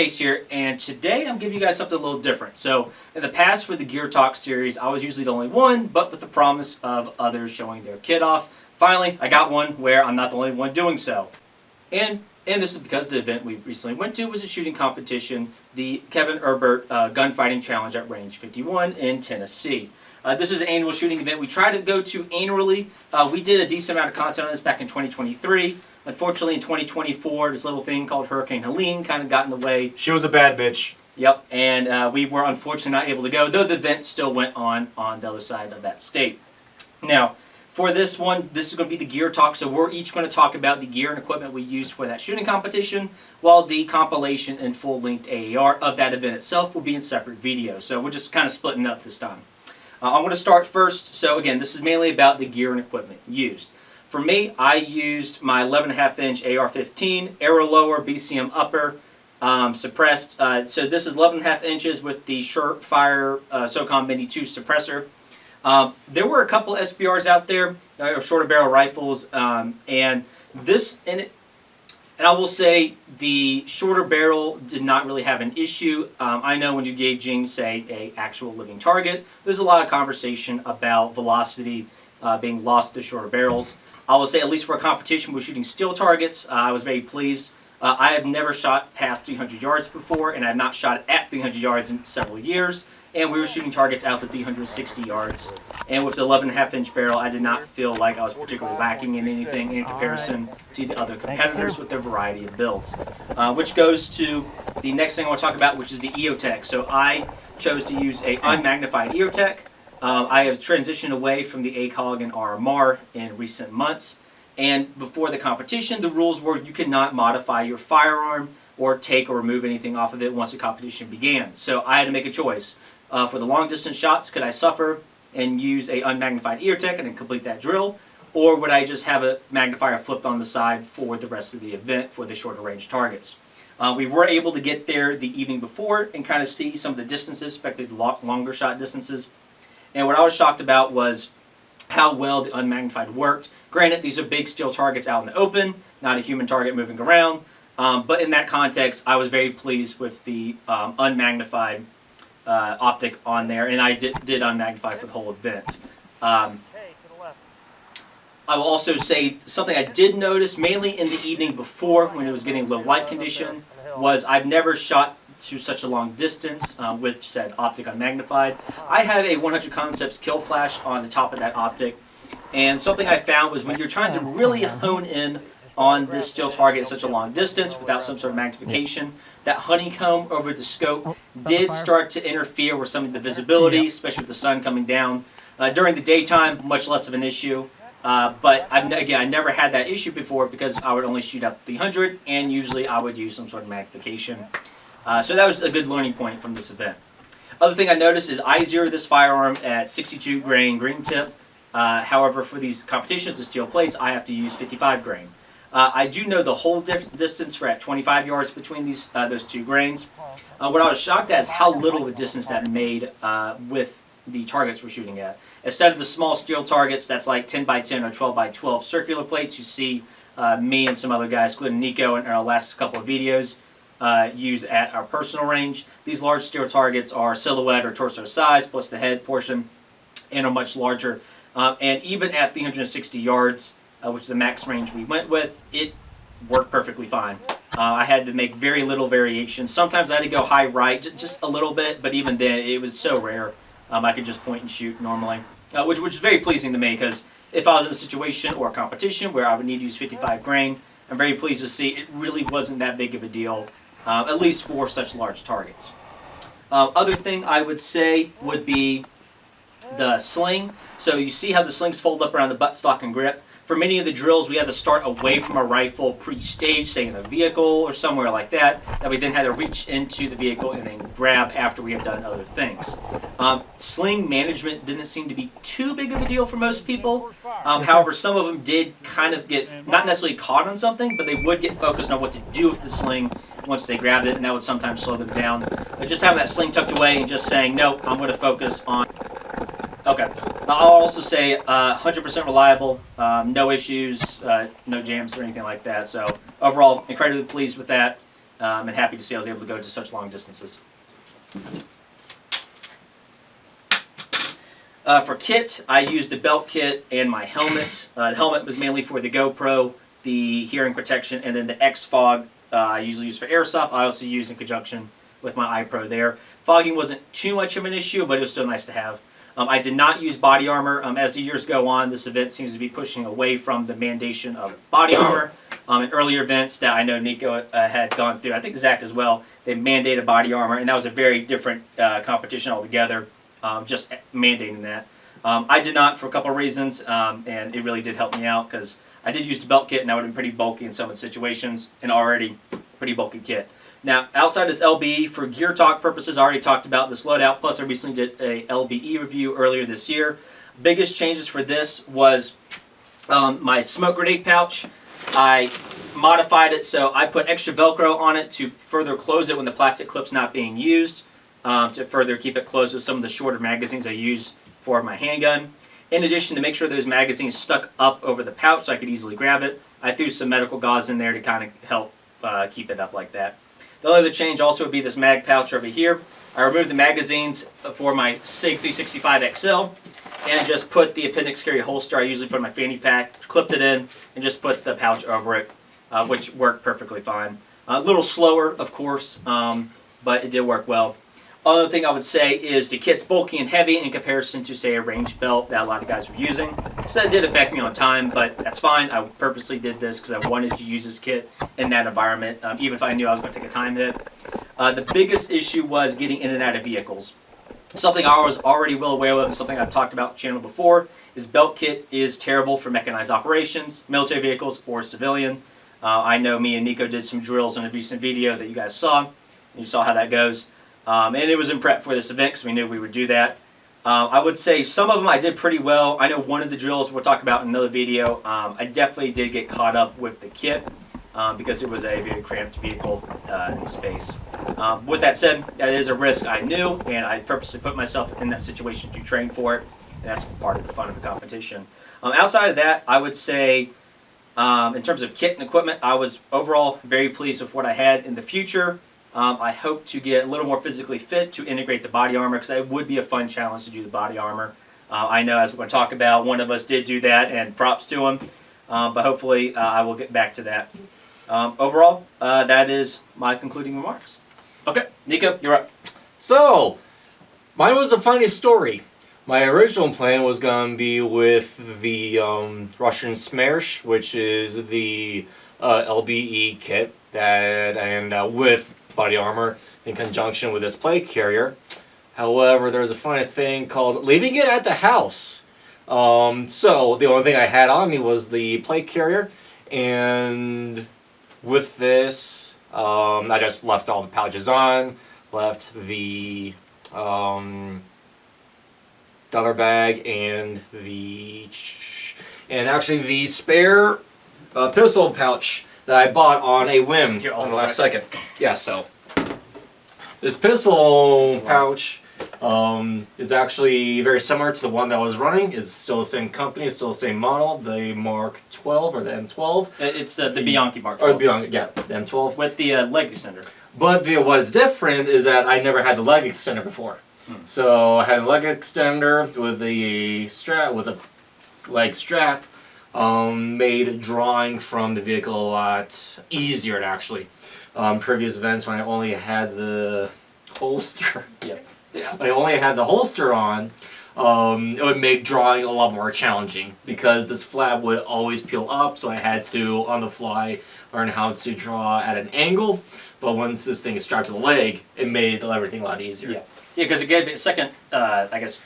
Case here, and today I'm giving you guys something a little different. So, in the past for the Gear Talk series, I was usually the only one, but with the promise of others showing their kit off. Finally, I got one where I'm not the only one doing so. And this is because the event we recently went to was a shooting competition, the Ebbert Gunfighting Challenge at Range 51 in Tennessee. This is an annual shooting event we try to go to annually. We did a decent amount of content on this back in 2023. Unfortunately, in 2024, this little thing called Hurricane Helene kind of got in the way. She was a bad bitch. Yep, and we were unfortunately not able to go, though the event still went on the other side of that state. Now, for this one, this is going to be the gear talk, so we're each going to talk about the gear and equipment we used for that shooting competition, while the compilation and full-length AAR of that event itself will be in separate videos. So we're just kind of splitting up this time. I'm going to start first. So again, this is mainly about the gear and equipment used. For me, I used my 11.5-inch AR-15, arrow lower, BCM upper, suppressed. So this is 11.5 inches with the Surefire SOCOM Mini 2 suppressor. There were a couple SBRs out there, shorter barrel rifles, and I will say the shorter barrel did not really have an issue. I know when you're gauging, say, a actual living target, there's a lot of conversation about velocity being lost to the shorter barrels. I will say, at least for a competition, we're shooting steel targets. I was very pleased. I have never shot past 300 yards before, and I have not shot at 300 yards in several years. And we were shooting targets out to 360 yards. And with the 11.5-inch barrel, I did not feel like I was particularly lacking in anything in comparison to the other competitors with their variety of builds. Which goes to the next thing I want to talk about, which is the EOTech. So I chose to use a unmagnified EOTech. I have transitioned away from the ACOG and RMR in recent months. And before the competition, the rules were you could not modify your firearm or take or remove anything off of it once the competition began. So I had to make a choice. For the long distance shots, could I suffer and use a unmagnified EOTech and then complete that drill? Or would I just have a magnifier flipped on the side for the rest of the event for the shorter range targets? We were able to get there the evening before and kind of see some of the distances, especially the longer shot distances. And what I was shocked about was how well the unmagnified worked. Granted, these are big steel targets out in the open, not a human target moving around. But in that context, I was very pleased with the unmagnified optic on there, and I did unmagnify for the whole event. I will also say something I did notice, mainly in the evening before when it was getting low light condition, was I've never shot to such a long distance with said optic unmagnified. I have a 100 Concepts kill flash on the top of that optic, and something I found was when you're trying to really hone in on this steel target at such a long distance without some sort of magnification, that honeycomb over the scope did start to interfere with some of the visibility, especially with the sun coming down. During the daytime, much less of an issue. But again, I never had that issue before because I would only shoot out 300, and usually I would use some sort of magnification. So that was a good learning point from this event. Other thing I noticed is I zeroed this firearm at 62 grain green tip. However, for these competitions with steel plates, I have to use 55 grain. I do know the whole distance for at 25 yards between those two grains. What I was shocked at is how little of a distance that made with the targets we're shooting at. Instead of the small steel targets that's like 10 by 10 or 12 by 12 circular plates you see me and some other guys, including Niko in our last couple of videos, use at our personal range. These large steel targets are silhouette or torso size plus the head portion and are much larger. And even at 360 yards, which is the max range we went with, it worked perfectly fine. I had to make very little variations. Sometimes I had to go high right, just a little bit, but even then it was so rare. I could just point and shoot normally, which is very pleasing to me because if I was in a situation or a competition where I would need to use 55 grain, I'm very pleased to see it really wasn't that big of a deal, at least for such large targets. Other thing I would say would be the sling. So you see how the slings fold up around the buttstock and grip. For many of the drills, we had to start away from a rifle pre-staged, say in a vehicle or somewhere like that we then had to reach into the vehicle and then grab after we had done other things. Sling management didn't seem to be too big of a deal for most people. However, some of them did kind of get, not necessarily caught on something, but they would get focused on what to do with the sling once they grabbed it, and that would sometimes slow them down. Just having that sling tucked away and just saying, no, I'm going to focus on... Okay. I'll also say 100% reliable, no issues, no jams or anything like that. So overall, incredibly pleased with that. and happy to see I was able to go to such long distances. For kit, I used a belt kit and my helmet. The helmet was mainly for the GoPro, the hearing protection, and then the X-Fog I usually use for airsoft. I also use in conjunction with my iPro there. Fogging wasn't too much of an issue, but it was still nice to have. I did not use body armor. As the years go on, this event seems to be pushing away from the mandation of body armor. In earlier events that I know Niko had gone through, I think Zack as well, they mandated body armor, and that was a very different competition altogether, just mandating that. I did not for a couple of reasons, and it really did help me out because I did use the belt kit, and that would have been pretty bulky in some of the situations, and already pretty bulky kit. Now, outside this LBE, for gear talk purposes, I already talked about this loadout, plus I recently did a LBE review earlier this year. Biggest changes for this was my smoke grenade pouch. I modified it so I put extra Velcro on it to further close it when the plastic clip's not being used, to further keep it closed with some of the shorter magazines I use for my handgun. In addition, to make sure those magazines stuck up over the pouch so I could easily grab it, I threw some medical gauze in there to kind of help keep it up like that. The other change also would be this mag pouch over here. I removed the magazines for my SIG 365 XL and just put the appendix carry holster I usually put in my fanny pack, clipped it in, and just put the pouch over it, which worked perfectly fine. A little slower, of course, but it did work well. Other thing I would say is the kit's bulky and heavy in comparison to, say, a range belt that a lot of guys were using. So that did affect me on time, but that's fine. I purposely did this because I wanted to use this kit in that environment, even if I knew I was going to take a time hit. The biggest issue was getting in and out of vehicles. Something I was already well aware of, and something I've talked about on the channel before, is belt kit is terrible for mechanized operations, military vehicles, or civilian. I know me and Niko did some drills in a recent video that you guys saw. You saw how that goes. And it was in prep for this event because we knew we would do that. I would say some of them I did pretty well. I know one of the drills we'll talk about in another video, I definitely did get caught up with the kit because it was a very cramped vehicle in space. With that said, that is a risk I knew, and I purposely put myself in that situation to train for it, and that's part of the fun of the competition. Outside of that, I would say in terms of kit and equipment, I was overall very pleased with what I had. In the future, I hope to get a little more physically fit to integrate the body armor because it would be a fun challenge to do the body armor. I know, as we're going to talk about, one of us did do that, and props to him, but hopefully I will get back to that. Overall, that is my concluding remarks. Okay, Niko, you're up. So, mine was a funny story. My original plan was going to be with the Russian Smersh, which is the LBE kit, and with body armor in conjunction with this plate carrier. However, there's a funny thing called leaving it at the house. So the only thing I had on me was the plate carrier, and with this, I just left all the pouches on, left the other bag and actually the spare pistol pouch that I bought on a whim on the last second. Yeah, so this pistol pouch is actually very similar to the one that was running. It's still the same company, it's still the same model, the Mark 12 or the M12. It's the Bianchi Mark 12. Or the Bianchi, yeah, the M12. With the leg extender. But what's different is that I never had the leg extender before. So I had a leg extender with the strap, with a leg strap. Made drawing from the vehicle a lot easier, actually. Previous events when I only had the holster, when I only had the holster on, it would make drawing a lot more challenging because this flap would always peel up, so I had to, on the fly, learn how to draw at an angle. But once this thing is strapped to the leg, it made everything a lot easier. Yeah, because it gave it a second, I guess,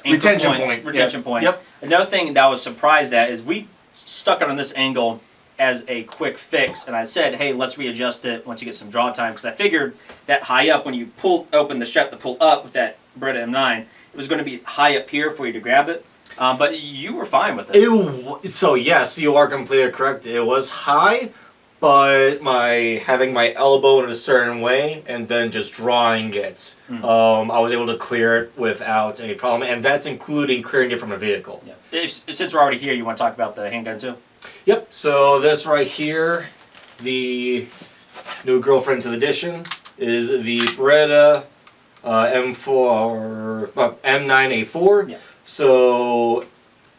retention point. Retention point. Yep. Another thing that I was surprised at is we stuck it on this angle as a quick fix, and I said, hey, let's readjust it once you get some draw time, because I figured that high up, when you pull open the strap to pull up with that Beretta M9, it was going to be high up here for you to grab it, but you were fine with it. So yes, you are completely correct. It was high, but having my elbow in a certain way and then just drawing it, I was able to clear it without any problem, and that's including clearing it from a vehicle. Yeah. Since we're already here, you want to talk about the handgun too? Yep. So this right here, the new girlfriend to the edition is the Beretta M4, M9A4. Yeah. So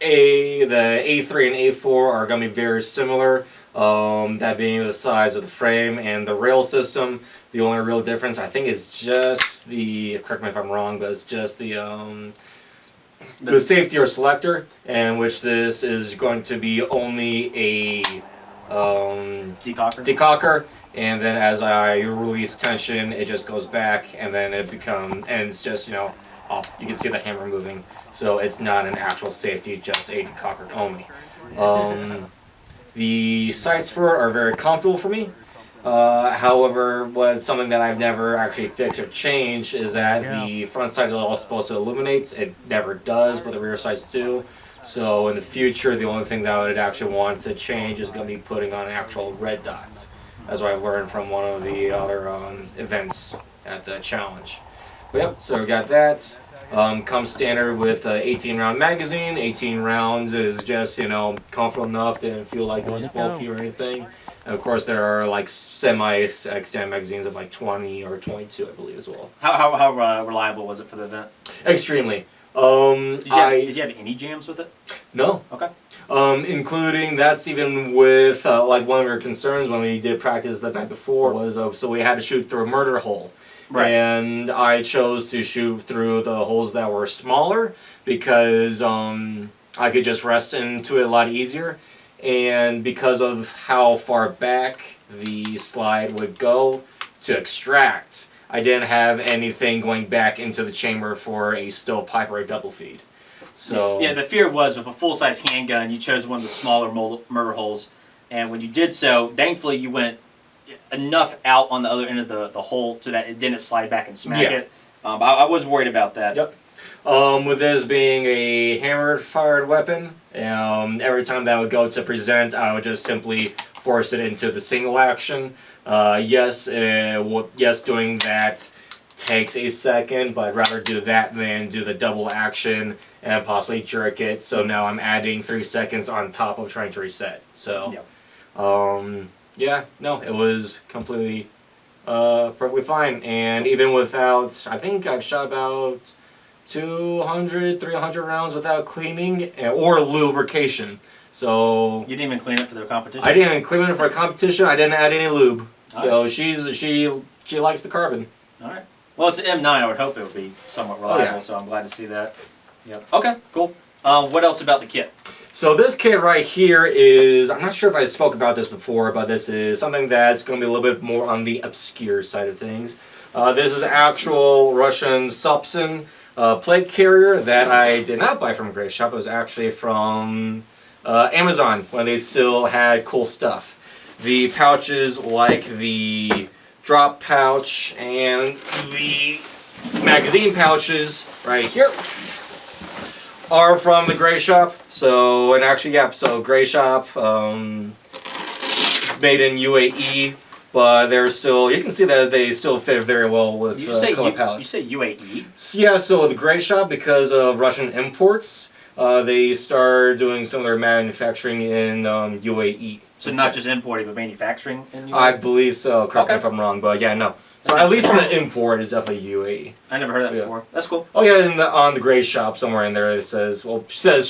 the A3 and A4 are going to be very similar. That being the size of the frame and the rail system. The only real difference, I think, is just the, correct me if I'm wrong, but it's just the safety or selector, and which this is going to be only a decocker, and then as I release tension, it just goes back, and then it it's just, off. You can see the hammer moving, so it's not an actual safety, just a decocker only. The sights for it are very comfortable for me. However, what's something that I've never actually fixed or changed is that the front sight is all supposed to illuminate. It never does, but the rear sights do. So in the future, the only thing that I would actually want to change is going to be putting on actual red dots. That's what I've learned from one of the other events at the challenge. But yep, so we got that. Comes standard with an 18-round magazine. 18 rounds is just, comfortable enough. Didn't feel like it was bulky or anything. And of course, there are like semi-extended magazines of like 20 or 22, I believe, as well. How reliable was it for the event? Extremely. Did you have any jams with it? No. Okay. Including that's even with like one of your concerns when we did practice the night before was so we had to shoot through a murder hole. Right. And I chose to shoot through the holes that were smaller because I could just rest into it a lot easier. And because of how far back the slide would go to extract, I didn't have anything going back into the chamber for a stovepipe or a double feed. So yeah, the fear was with a full-size handgun, you chose one of the smaller murder holes. And when you did so, thankfully you went enough out on the other end of the hole so that it didn't slide back and smack it. I was worried about that. Yep. With this being a hammer-fired weapon, every time that would go to present, I would just simply force it into the single action. Yes, doing that takes a second, but I'd rather do that than do the double action and possibly jerk it. So now I'm adding 3 seconds on top of trying to reset. So, yeah, no, it was completely perfectly fine. And even without, I think I've shot about 200, 300 rounds without cleaning or lubrication. So you didn't even clean it for the competition? I didn't even clean it for a competition. I didn't add any lube. So she likes the carbon. All right. Well, it's an M9. I would hope it would be somewhat reliable, so I'm glad to see that. Yep. Okay, cool. What else about the kit? So this kit right here is, I'm not sure if I spoke about this before, but this is something that's going to be a little bit more on the obscure side of things. This is actual Russian Supsin plate carrier that I did not buy from a Gray Shop. It was actually from Amazon when they still had cool stuff. The pouches, like the drop pouch and the magazine pouches right here, are from the Gray Shop. So, and actually, yeah, so Gray Shop, made in UAE, but they're still, you can see that they still fit very well with color palette. You say UAE? Yeah, so the Gray Shop, because of Russian imports, they started doing some of their manufacturing in UAE. So not just importing, but manufacturing in UAE? I believe so. Correct me if I'm wrong, but yeah, no. So at least the import is definitely UAE. I never heard that before. That's cool. Oh yeah, on the Gray Shop somewhere in there it says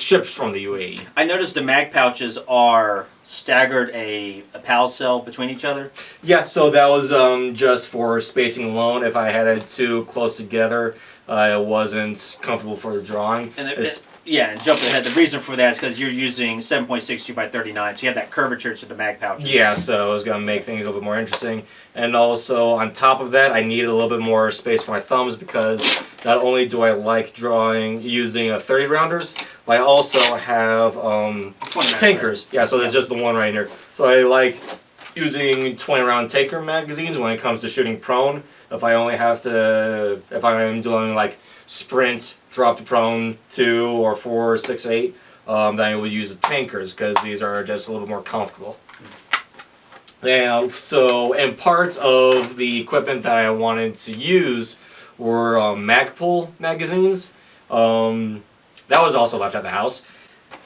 ships from the UAE. I noticed the mag pouches are staggered a PAL cell between each other. Yeah, so that was just for spacing alone. If I had it too close together, it wasn't comfortable for the drawing. Yeah, and jumping ahead, the reason for that is because you're using 7.62 by 39, so you have that curvature to the mag pouches. Yeah, so it was going to make things a little bit more interesting. And also, on top of that, I needed a little bit more space for my thumbs because not only do I like using 30 rounders, but I also have tankers. Yeah, so there's just the one right here. So I like using 20 round tanker magazines when it comes to shooting prone. If I'm doing like sprint, drop to prone 2 or 4 or 6, 8, then I would use the tankers because these are just a little more comfortable. Now, and parts of the equipment that I wanted to use were Magpul magazines. That was also left at the house.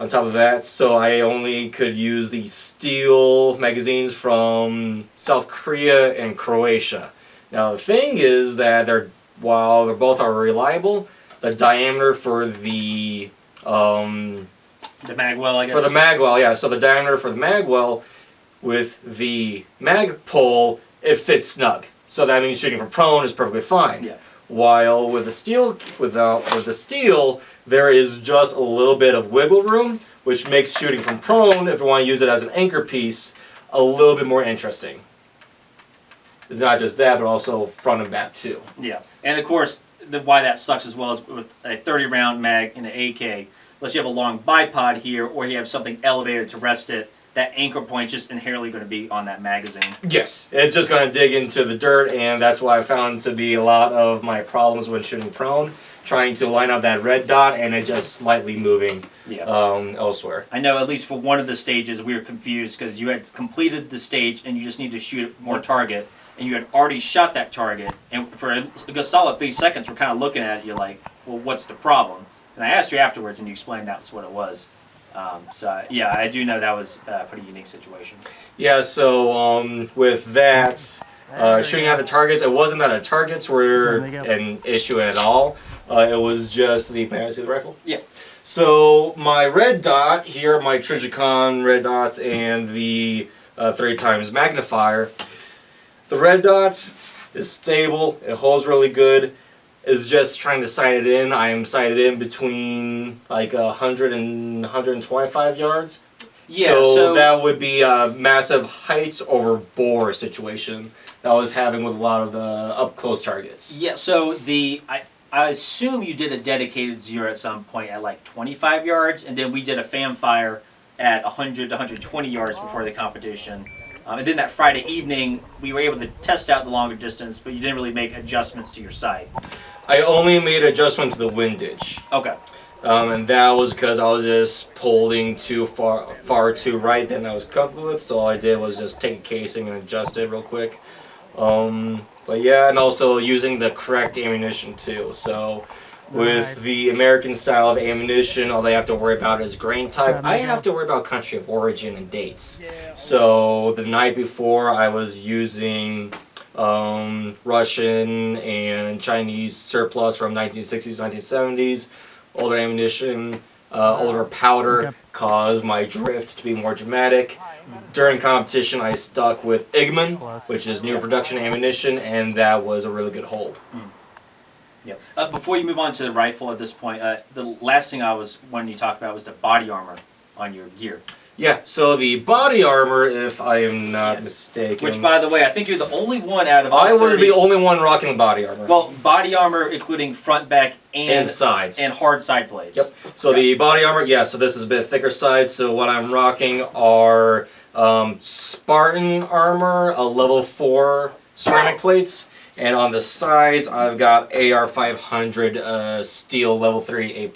on top of that, so I only could use the steel magazines from South Korea and Croatia. Now the thing is that while they both are reliable, the diameter for the magwell, I guess. for the magwell, yeah. So the diameter for the magwell with the mag pole, it fits snug. So that means shooting from prone is perfectly fine. Yeah. While with the steel, with the steel, there is just a little bit of wiggle room, which makes shooting from prone, if you want to use it as an anchor piece, a little bit more interesting. It's not just that, but also front and back too. Yeah, and of course, why that sucks as well is with a 30-round mag in an AK, unless you have a long bipod here, or you have something elevated to rest it, that anchor point is just inherently going to be on that magazine. Yes, it's just going to dig into the dirt, and that's why I found to be a lot of my problems when shooting prone, trying to line up that red dot and it just slightly moving elsewhere. I know at least for one of the stages we were confused because you had completed the stage and you just need to shoot more target, and you had already shot that target, and for a solid 3 seconds we're kind of looking at it, you're like, well, what's the problem? And I asked you afterwards and you explained that's what it was. So yeah, I do know that was a pretty unique situation. Yeah, so with that, shooting at the targets, it wasn't that the targets were an issue at all. It was just the, may I see the rifle? Yeah. So my red dot here, my Trijicon red dots and the 3x magnifier. The red dot is stable, it holds really good. Is just trying to sight it in. I am sighted in between like 100 and 125 yards. Yeah, so that would be a massive heights over bore situation that I was having with a lot of the up close targets. Yeah, so I assume you did a dedicated zero at some point at like 25 yards, and then we did a fan fire at 100 to 120 yards before the competition. And then that Friday evening, we were able to test out the longer distance, but you didn't really make adjustments to your sight. I only made adjustment to the windage. Okay. And that was because I was just pulling too far to right than I was comfortable with, so all I did was just take a casing and adjust it real quick. But yeah, and also using the correct ammunition too. So with the American style of ammunition, all they have to worry about is grain type. I have to worry about country of origin and dates. So the night before I was using Russian and Chinese surplus from 1960s, 1970s, older ammunition, older powder caused my drift to be more dramatic. During competition, I stuck with Igman, which is new production ammunition, and that was a really good hold. Yeah. Before you move on to the rifle at this point, the last thing I was wanting you to talk about was the body armor on your gear. Yeah, so the body armor, if I am not mistaken... Which, by the way, I think you're the only one out of all I was 30. the only one rocking the body armor. Well, body armor including front, back, and sides. And hard side plates. Yep. So the body armor, yeah, so this is a bit thicker sides. So what I'm rocking are Spartan armor, a level 4 ceramic plates. And on the sides, I've got AR-500 steel level 3 A+.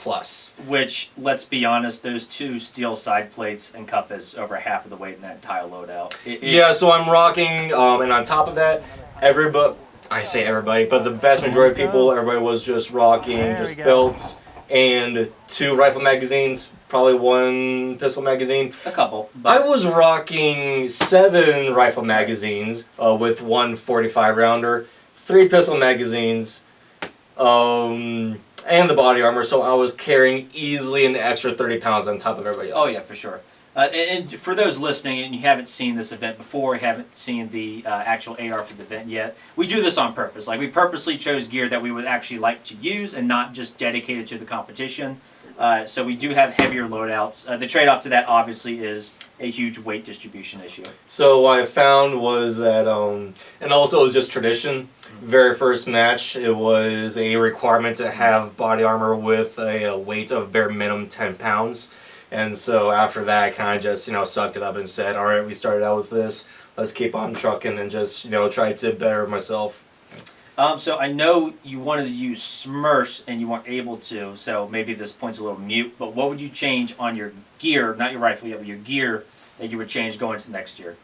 Which, let's be honest, those two steel side plates encompass over half of the weight in that entire loadout. Yeah, so I'm rocking, and on top of that, I say everybody, but the vast majority of people, everybody was just rocking just belts and 2 rifle magazines, probably 1 pistol magazine. A couple. I was rocking 7 rifle magazines with 1 45 rounder. 3 pistol magazines, and the body armor, so I was carrying easily an extra 30 pounds on top of everybody else. Oh yeah, for sure. And for those listening and you haven't seen this event before, haven't seen the actual AR for the event yet, we do this on purpose. Like, we purposely chose gear that we would actually like to use and not just dedicated to the competition. So we do have heavier loadouts. The trade-off to that obviously is a huge weight distribution issue. So what I found was that, and also it was just tradition. Very first match, it was a requirement to have body armor with a weight of bare minimum 10 pounds. And so after that, I kind of just, sucked it up and said, all right, we started out with this. Let's keep on trucking and just, try to better myself. So I know you wanted to use Smurfs and you weren't able to, so maybe this point's a little mute, but what would you change on your gear, not your rifle yet, but your gear that you would change going into next year?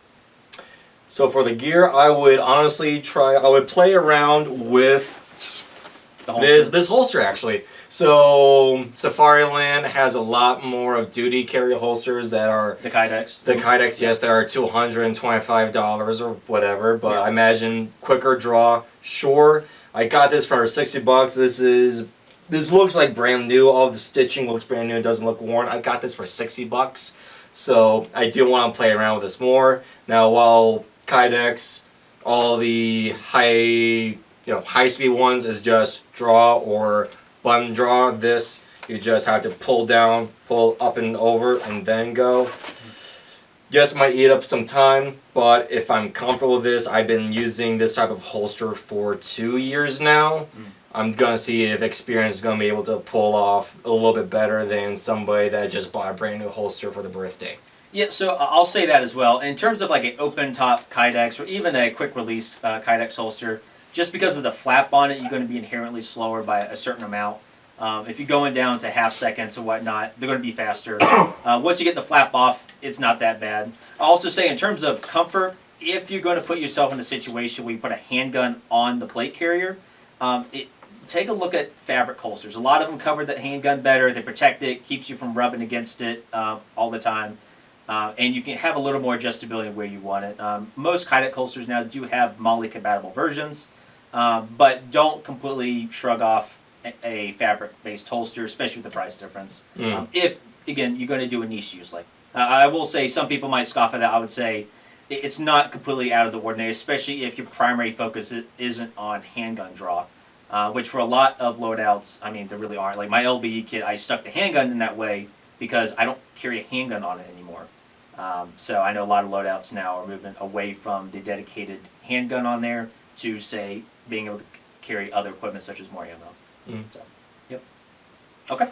So for the gear, I would honestly I would play around with The holster? This holster actually. So Safariland has a lot more of duty carry holsters that are The Kydex. the Kydex, yes, that are $225 or whatever. But I imagine quicker draw. Sure, I got this for $60. This looks like brand new. All the stitching looks brand new. It doesn't look worn. I got this for $60. So I do want to play around with this more. Now, while Kydex, all the high-speed ones is just draw or button draw. This, you just have to pull down, pull up and over, and then go. Yes, it might eat up some time, but if I'm comfortable with this, I've been using this type of holster for 2 years now. I'm going to see if experience is going to be able to pull off a little bit better than somebody that just bought a brand new holster for the birthday. Yeah, so I'll say that as well. In terms of like an open top Kydex or even a quick release Kydex holster, just because of the flap on it, you're going to be inherently slower by a certain amount. If you're going down to half seconds or whatnot, they're going to be faster. Once you get the flap off, it's not that bad. I'll also say in terms of comfort, if you're going to put yourself in a situation where you put a handgun on the plate carrier, take a look at fabric holsters. A lot of them cover the handgun better. They protect it, keeps you from rubbing against it all the time. And you can have a little more adjustability where you want it. Most Kydex holsters now do have MOLLE compatible versions, but don't completely shrug off a fabric-based holster, especially with the price difference. If, again, you're going to do a niche use. Like I will say some people might scoff at that. I would say it's not completely out of the ordinary, especially if your primary focus isn't on handgun draw. Which for a lot of loadouts, I mean, there really aren't. Like my LBE kit, I stuck the handgun in that way because I don't carry a handgun on it anymore. So I know a lot of loadouts now are moving away from the dedicated handgun on there to, say, being able to carry other equipment such as more ammo. So, yep. Okay.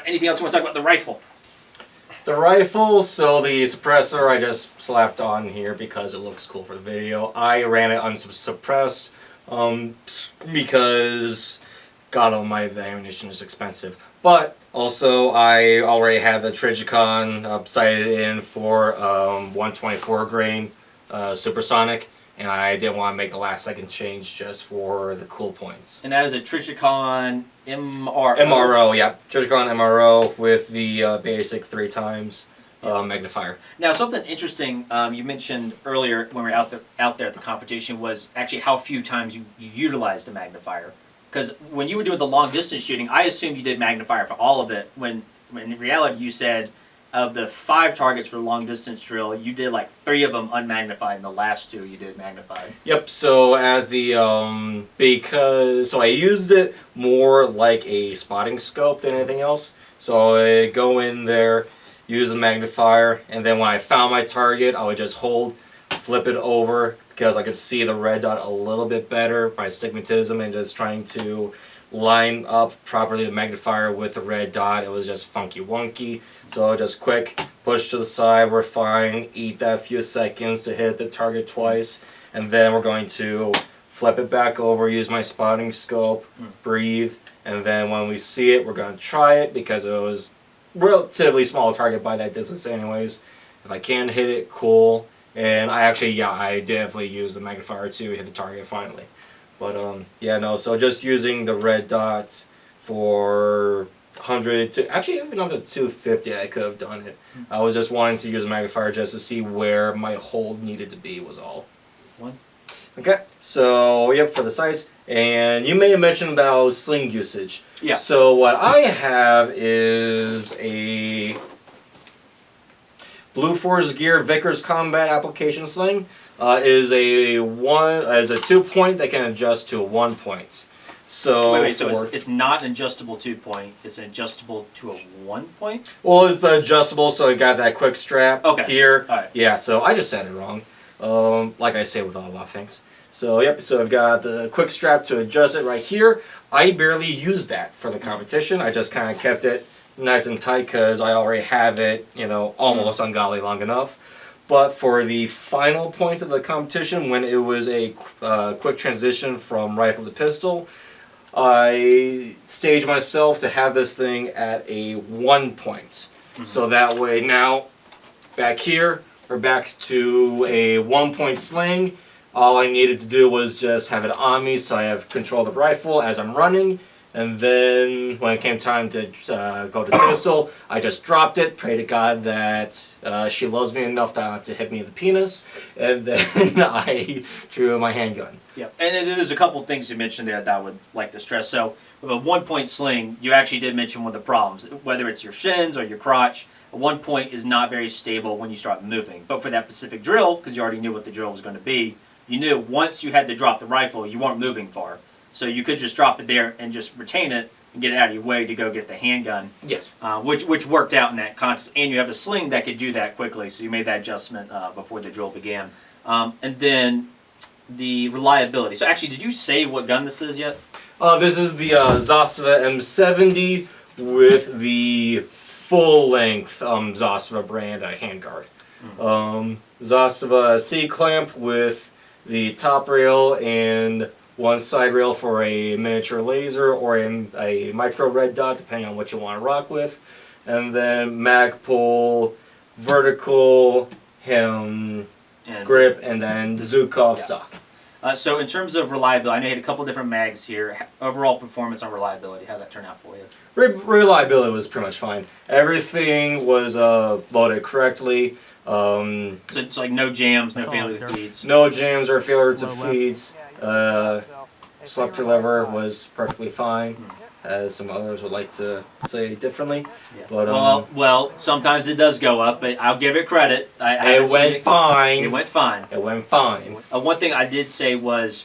Anything else you want to talk about the rifle? The rifle, so the suppressor I just slapped on here because it looks cool for the video. I ran it unsuppressed. Because God almighty, the ammunition is expensive. But also, I already had the Trigicon sighted in for 124 grain supersonic, and I didn't want to make a last-second change just for the cool points. And that is a Trigicon MRO. MRO, yeah, Trigicon MRO with the basic 3x. Magnifier. Now, something interesting you mentioned earlier when we were out there at the competition was actually how few times you utilized a magnifier. Because when you were doing the long distance shooting, I assumed you did magnifier for all of it. When in reality, you said of the 5 targets for the long distance drill, you did like 3 of them unmagnified, and the last 2 you did magnified. Yep. So at the so I used it more like a spotting scope than anything else. So I go in there, use the magnifier, and then when I found my target, I would just hold, flip it over, because I could see the red dot a little bit better by astigmatism and just trying to line up properly the magnifier with the red dot. It was just funky wonky. So just quick, push to the side, we're fine, eat that few seconds to hit the target twice, and then we're going to flip it back over, use my spotting scope, breathe, and then when we see it, we're going to try it because it was relatively small target by that distance anyways. If I can hit it, cool. And I definitely used the magnifier to hit the target finally. But yeah, no, so just using the red dots for 100 to actually even up to 250 I could have done it. I was just wanting to use the magnifier just to see where my hold needed to be was all. Okay, so yep, for the sights. And you may have mentioned about sling usage. Yeah. So what I have is a Blue Force Gear Vickers Combat Application Sling. Is a 2-point that can adjust to a 1-point. So wait, so it's not an adjustable 2-point. It's an adjustable to a 1-point. Well, it's the adjustable, so it got that quick strap here. All right. Yeah, so I just said it wrong. Like I say with a lot of things. So yep, so I've got the quick strap to adjust it right here. I barely used that for the competition. I just kind of kept it nice and tight because I already have it, almost ungodly long enough. But for the final point of the competition, when it was a quick transition from rifle to pistol, I staged myself to have this thing at a 1-point. So that way now, back here, we're back to a 1-point sling. All I needed to do was just have it on me so I have control of the rifle as I'm running. And then when it came time to go to the pistol, I just dropped it, pray to God that she loves me enough not to hit me in the penis, and then I drew my handgun. Yep. And there's a couple things you mentioned there that I would like to stress. So with a 1-point sling, you actually did mention one of the problems. Whether it's your shins or your crotch, a 1-point is not very stable when you start moving. But for that specific drill, because you already knew what the drill was going to be, you knew once you had to drop the rifle, you weren't moving far. So you could just drop it there and just retain it and get it out of your way to go get the handgun. Yes. Which worked out in that context. And you have a sling that could do that quickly, so you made that adjustment before the drill began. And then the reliability. So actually, did you say what gun this is yet? This is the Zosva M70 with the full-length Zosva brand handguard. Zosva C-clamp with the top rail and one side rail for a miniature laser or a micro red dot, depending on what you want to rock with. And then mag pull, vertical, grip, and then Zukov stock. So in terms of reliability, I know you had a couple different mags here. Overall performance on reliability, how'd that turn out for you? Reliability was pretty much fine. Everything was loaded correctly. So it's like no jams, no failure to feeds? No jams or failure to feeds. Selector lever was perfectly fine, as some others would like to say differently. Yeah. But well, sometimes it does go up, but I'll give it credit. It went fine. It went fine. It went fine. One thing I did say was,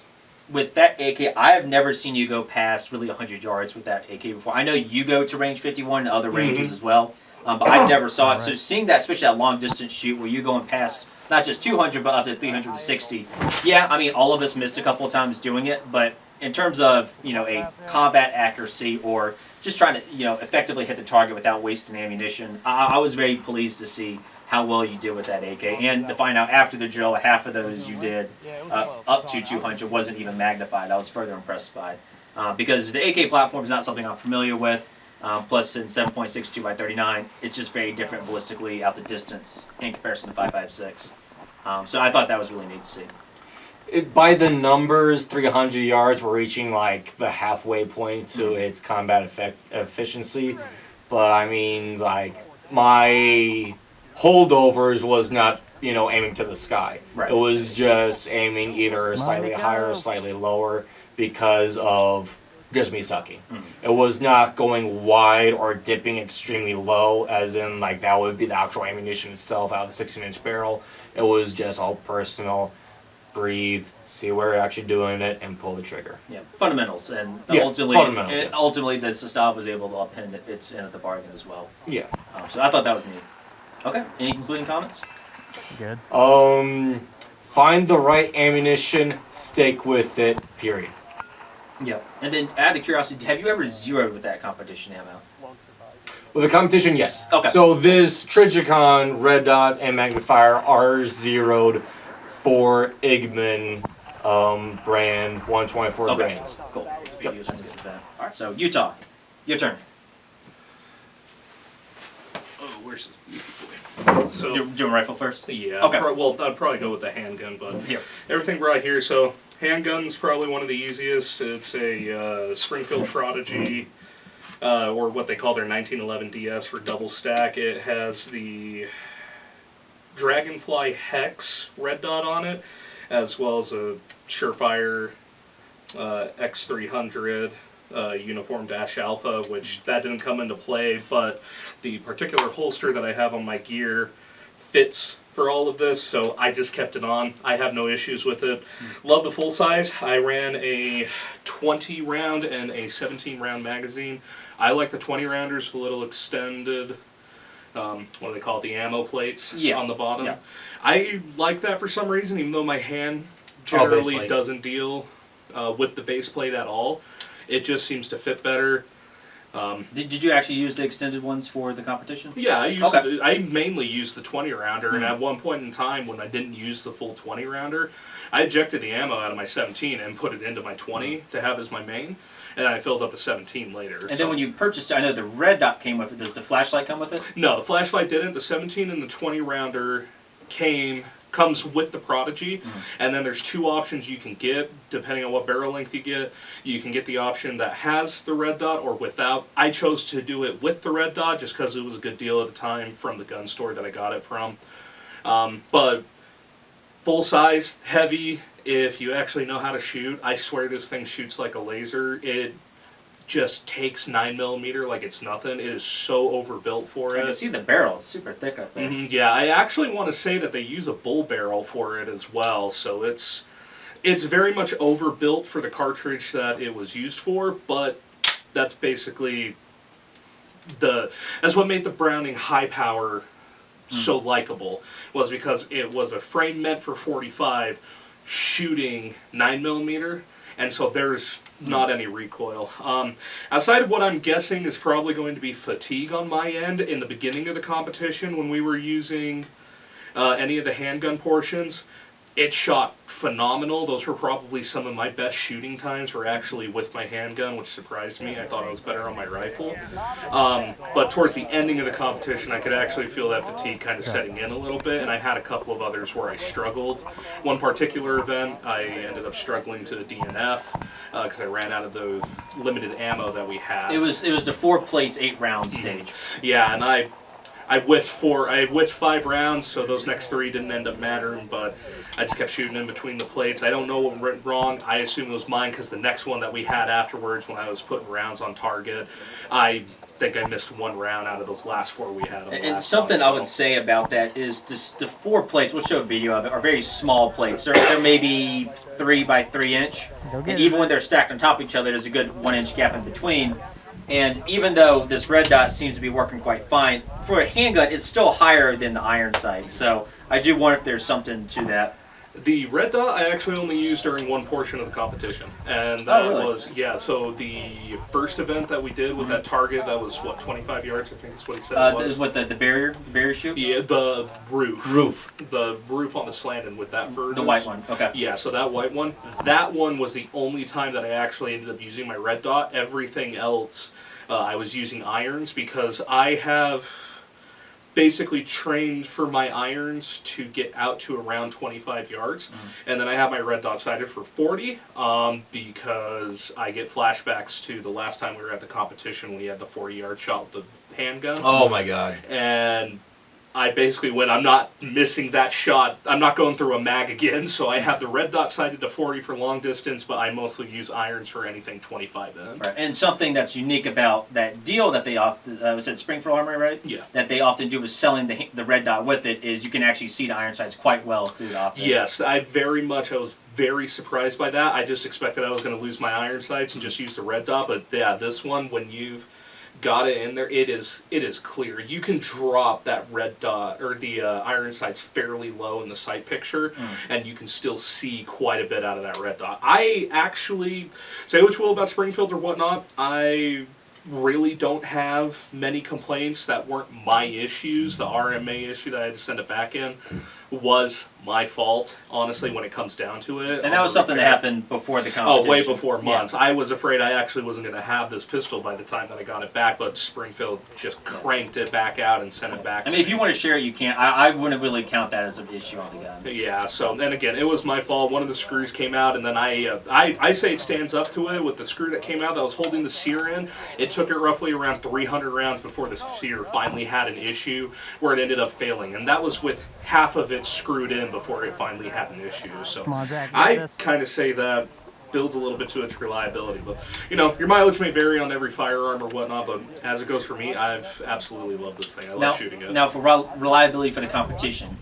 with that AK, I have never seen you go past really 100 yards with that AK before. I know you go to range 51 and other ranges as well, but I never saw it. So seeing that, especially that long distance shoot where you're going past not just 200 but up to 360, yeah, I mean, all of us missed a couple of times doing it, but in terms of, a combat accuracy or just trying to, effectively hit the target without wasting ammunition, I was very pleased to see how well you did with that AK, and to find out after the drill, half of those you did up to 200 wasn't even magnified. I was further impressed by, because the AK platform is not something I'm familiar with. Plus, in 7.62 by 39, it's just very different ballistically out the distance in comparison to 5.56. So I thought that was really neat to see. By the numbers, 300 yards, we're reaching like the halfway point to its combat efficiency. But I mean, like, my holdovers was not, aiming to the sky. Right. It was just aiming either slightly higher or slightly lower because of just me sucking. It was not going wide or dipping extremely low, as in, like, that would be the actual ammunition itself out of the 16-inch barrel. It was just all personal. Breathe, see where you're actually doing it, and pull the trigger. Yeah, fundamentals, and ultimately, the Sestava was able to upend its end at the bargain as well. Yeah. So I thought that was neat. Okay, any concluding comments? Good. Find the right ammunition, stick with it, period. Yep. And then, out of curiosity, have you ever zeroed with that competition ammo? With the competition, yes. Okay. So this Trigicon Red Dot and Magnifier are zeroed for Igman brand 124 grains. Cool. Yep. Alright, so Utah, your turn. Oh, where's this beefy boy? So, Doing rifle first? yeah, Okay. I'd probably go with the handgun, but Here. everything right here. So, handgun's probably one of the easiest. It's a Springfield Prodigy, or what they call their 1911 DS for double stack. It has the Dragonfly Hex red dot on it, as well as a Surefire X300 Uniform Dash Alpha, which that didn't come into play, but the particular holster that I have on my gear fits for all of this, so I just kept it on. I have no issues with it. Love the full size. I ran a 20 round and a 17 round magazine. I like the 20 rounders with a little extended, what do they call it, the ammo plates on the bottom. Yeah. I like that for some reason, even though my hand generally doesn't deal with the base plate at all. It just seems to fit better. Did you actually use the extended ones for the competition? Yeah, I mainly used the 20 rounder, and at one point in time when I didn't use the full 20 rounder, I ejected the ammo out of my 17 and put it into my 20 to have as my main. And I filled up the 17 later. And then when you purchased it, I know the red dot came with it. Does the flashlight come with it? No, the flashlight didn't. The 17 and the 20 rounder came comes with the Prodigy, and then there's 2 options you can get depending on what barrel length you get. You can get the option that has the red dot or without. I chose to do it with the red dot just because it was a good deal at the time from the gun store that I got it from. But full size, heavy. If you actually know how to shoot, I swear this thing shoots like a laser. It just takes 9mm like it's nothing. It is so overbuilt for it. I can see the barrel; it's super thick up there. Yeah, I actually want to say that they use a bull barrel for it as well, so it's very much overbuilt for the cartridge that it was used for, but that's basically that's what made the Browning high power so likable, was because it was a frame meant for 45 shooting 9mm, and so there's not any recoil. Outside of what I'm guessing is probably going to be fatigue on my end in the beginning of the competition when we were using any of the handgun portions, it shot phenomenal. Those were probably some of my best shooting times were actually with my handgun, which surprised me. I thought I was better on my rifle. But towards the ending of the competition, I could actually feel that fatigue kind of setting in a little bit, and I had a couple of others where I struggled. One particular event, I ended up struggling to DNF because I ran out of the limited ammo that we had. It was the 4 plates, 8 round stage. Yeah, and I whiffed 5 rounds, so those next 3 didn't end up mattering, but I just kept shooting in between the plates. I don't know what went wrong. I assume it was mine because the next one that we had afterwards when I was putting rounds on target, I think I missed 1 round out of those last 4 we had. And something I would say about that is the 4 plates, we'll show a video of it, are very small plates. They're maybe 3 by 3 inch, and even when they're stacked on top of each other, there's a good 1 inch gap in between. And even though this red dot seems to be working quite fine, for a handgun, it's still higher than the iron sight. So I do wonder if there's something to that. The red dot I actually only used during one portion of the competition, and that really? was, yeah, so the first event that we did with that target, that was, what, 25 yards, I think is what he said it was? What, the barrier shoot? Yeah, the roof. Roof. The roof on the slanted with that furnace. The white one, okay. Yeah, so that white one, that one was the only time that I actually ended up using my red dot. Everything else, I was using irons because I have basically trained for my irons to get out to around 25 yards, and then I have my red dot sighted for 40 because I get flashbacks to the last time we were at the competition. We had the 40-yard shot with the handgun. Oh my god. And I basically went, I'm not missing that shot. I'm not going through a mag again, so I have the red dot sighted to 40 for long distance, but I mostly use irons for anything 25 in. Right. And something that's unique about that deal that they often, was it Springfield Armory, right? Yeah. That they often do with selling the red dot with it is you can actually see the iron sights quite well through the optic. Yes, I was very surprised by that. I just expected I was going to lose my iron sights and just use the red dot, but yeah, this one, when you've got it in there, it is clear. You can drop that red dot or the iron sights fairly low in the sight picture, and you can still see quite a bit out of that red dot. I actually, say what you will about Springfield or whatnot, I really don't have many complaints that weren't my issues. The RMA issue that I had to send it back in was my fault, honestly, when it comes down to it. And that was something that happened before the competition. Oh, way before months. Yeah. I was afraid I actually wasn't going to have this pistol by the time that I got it back, but Springfield just cranked it back out and sent it back. I mean, if you want to share it, you can. I wouldn't really count that as an issue on the gun. Yeah, so then again, it was my fault. One of the screws came out, and then I say it stands up to it with the screw that came out that was holding the sear in. It took it roughly around 300 rounds before the sear finally had an issue where it ended up failing, and that was with half of it screwed in before it finally had an issue. So Zack, I kind of say that builds a little bit to its reliability, but you know, your mileage may vary on every firearm or whatnot, but as it goes for me, I've absolutely loved this thing. I love shooting it. Now, for reliability for the competition.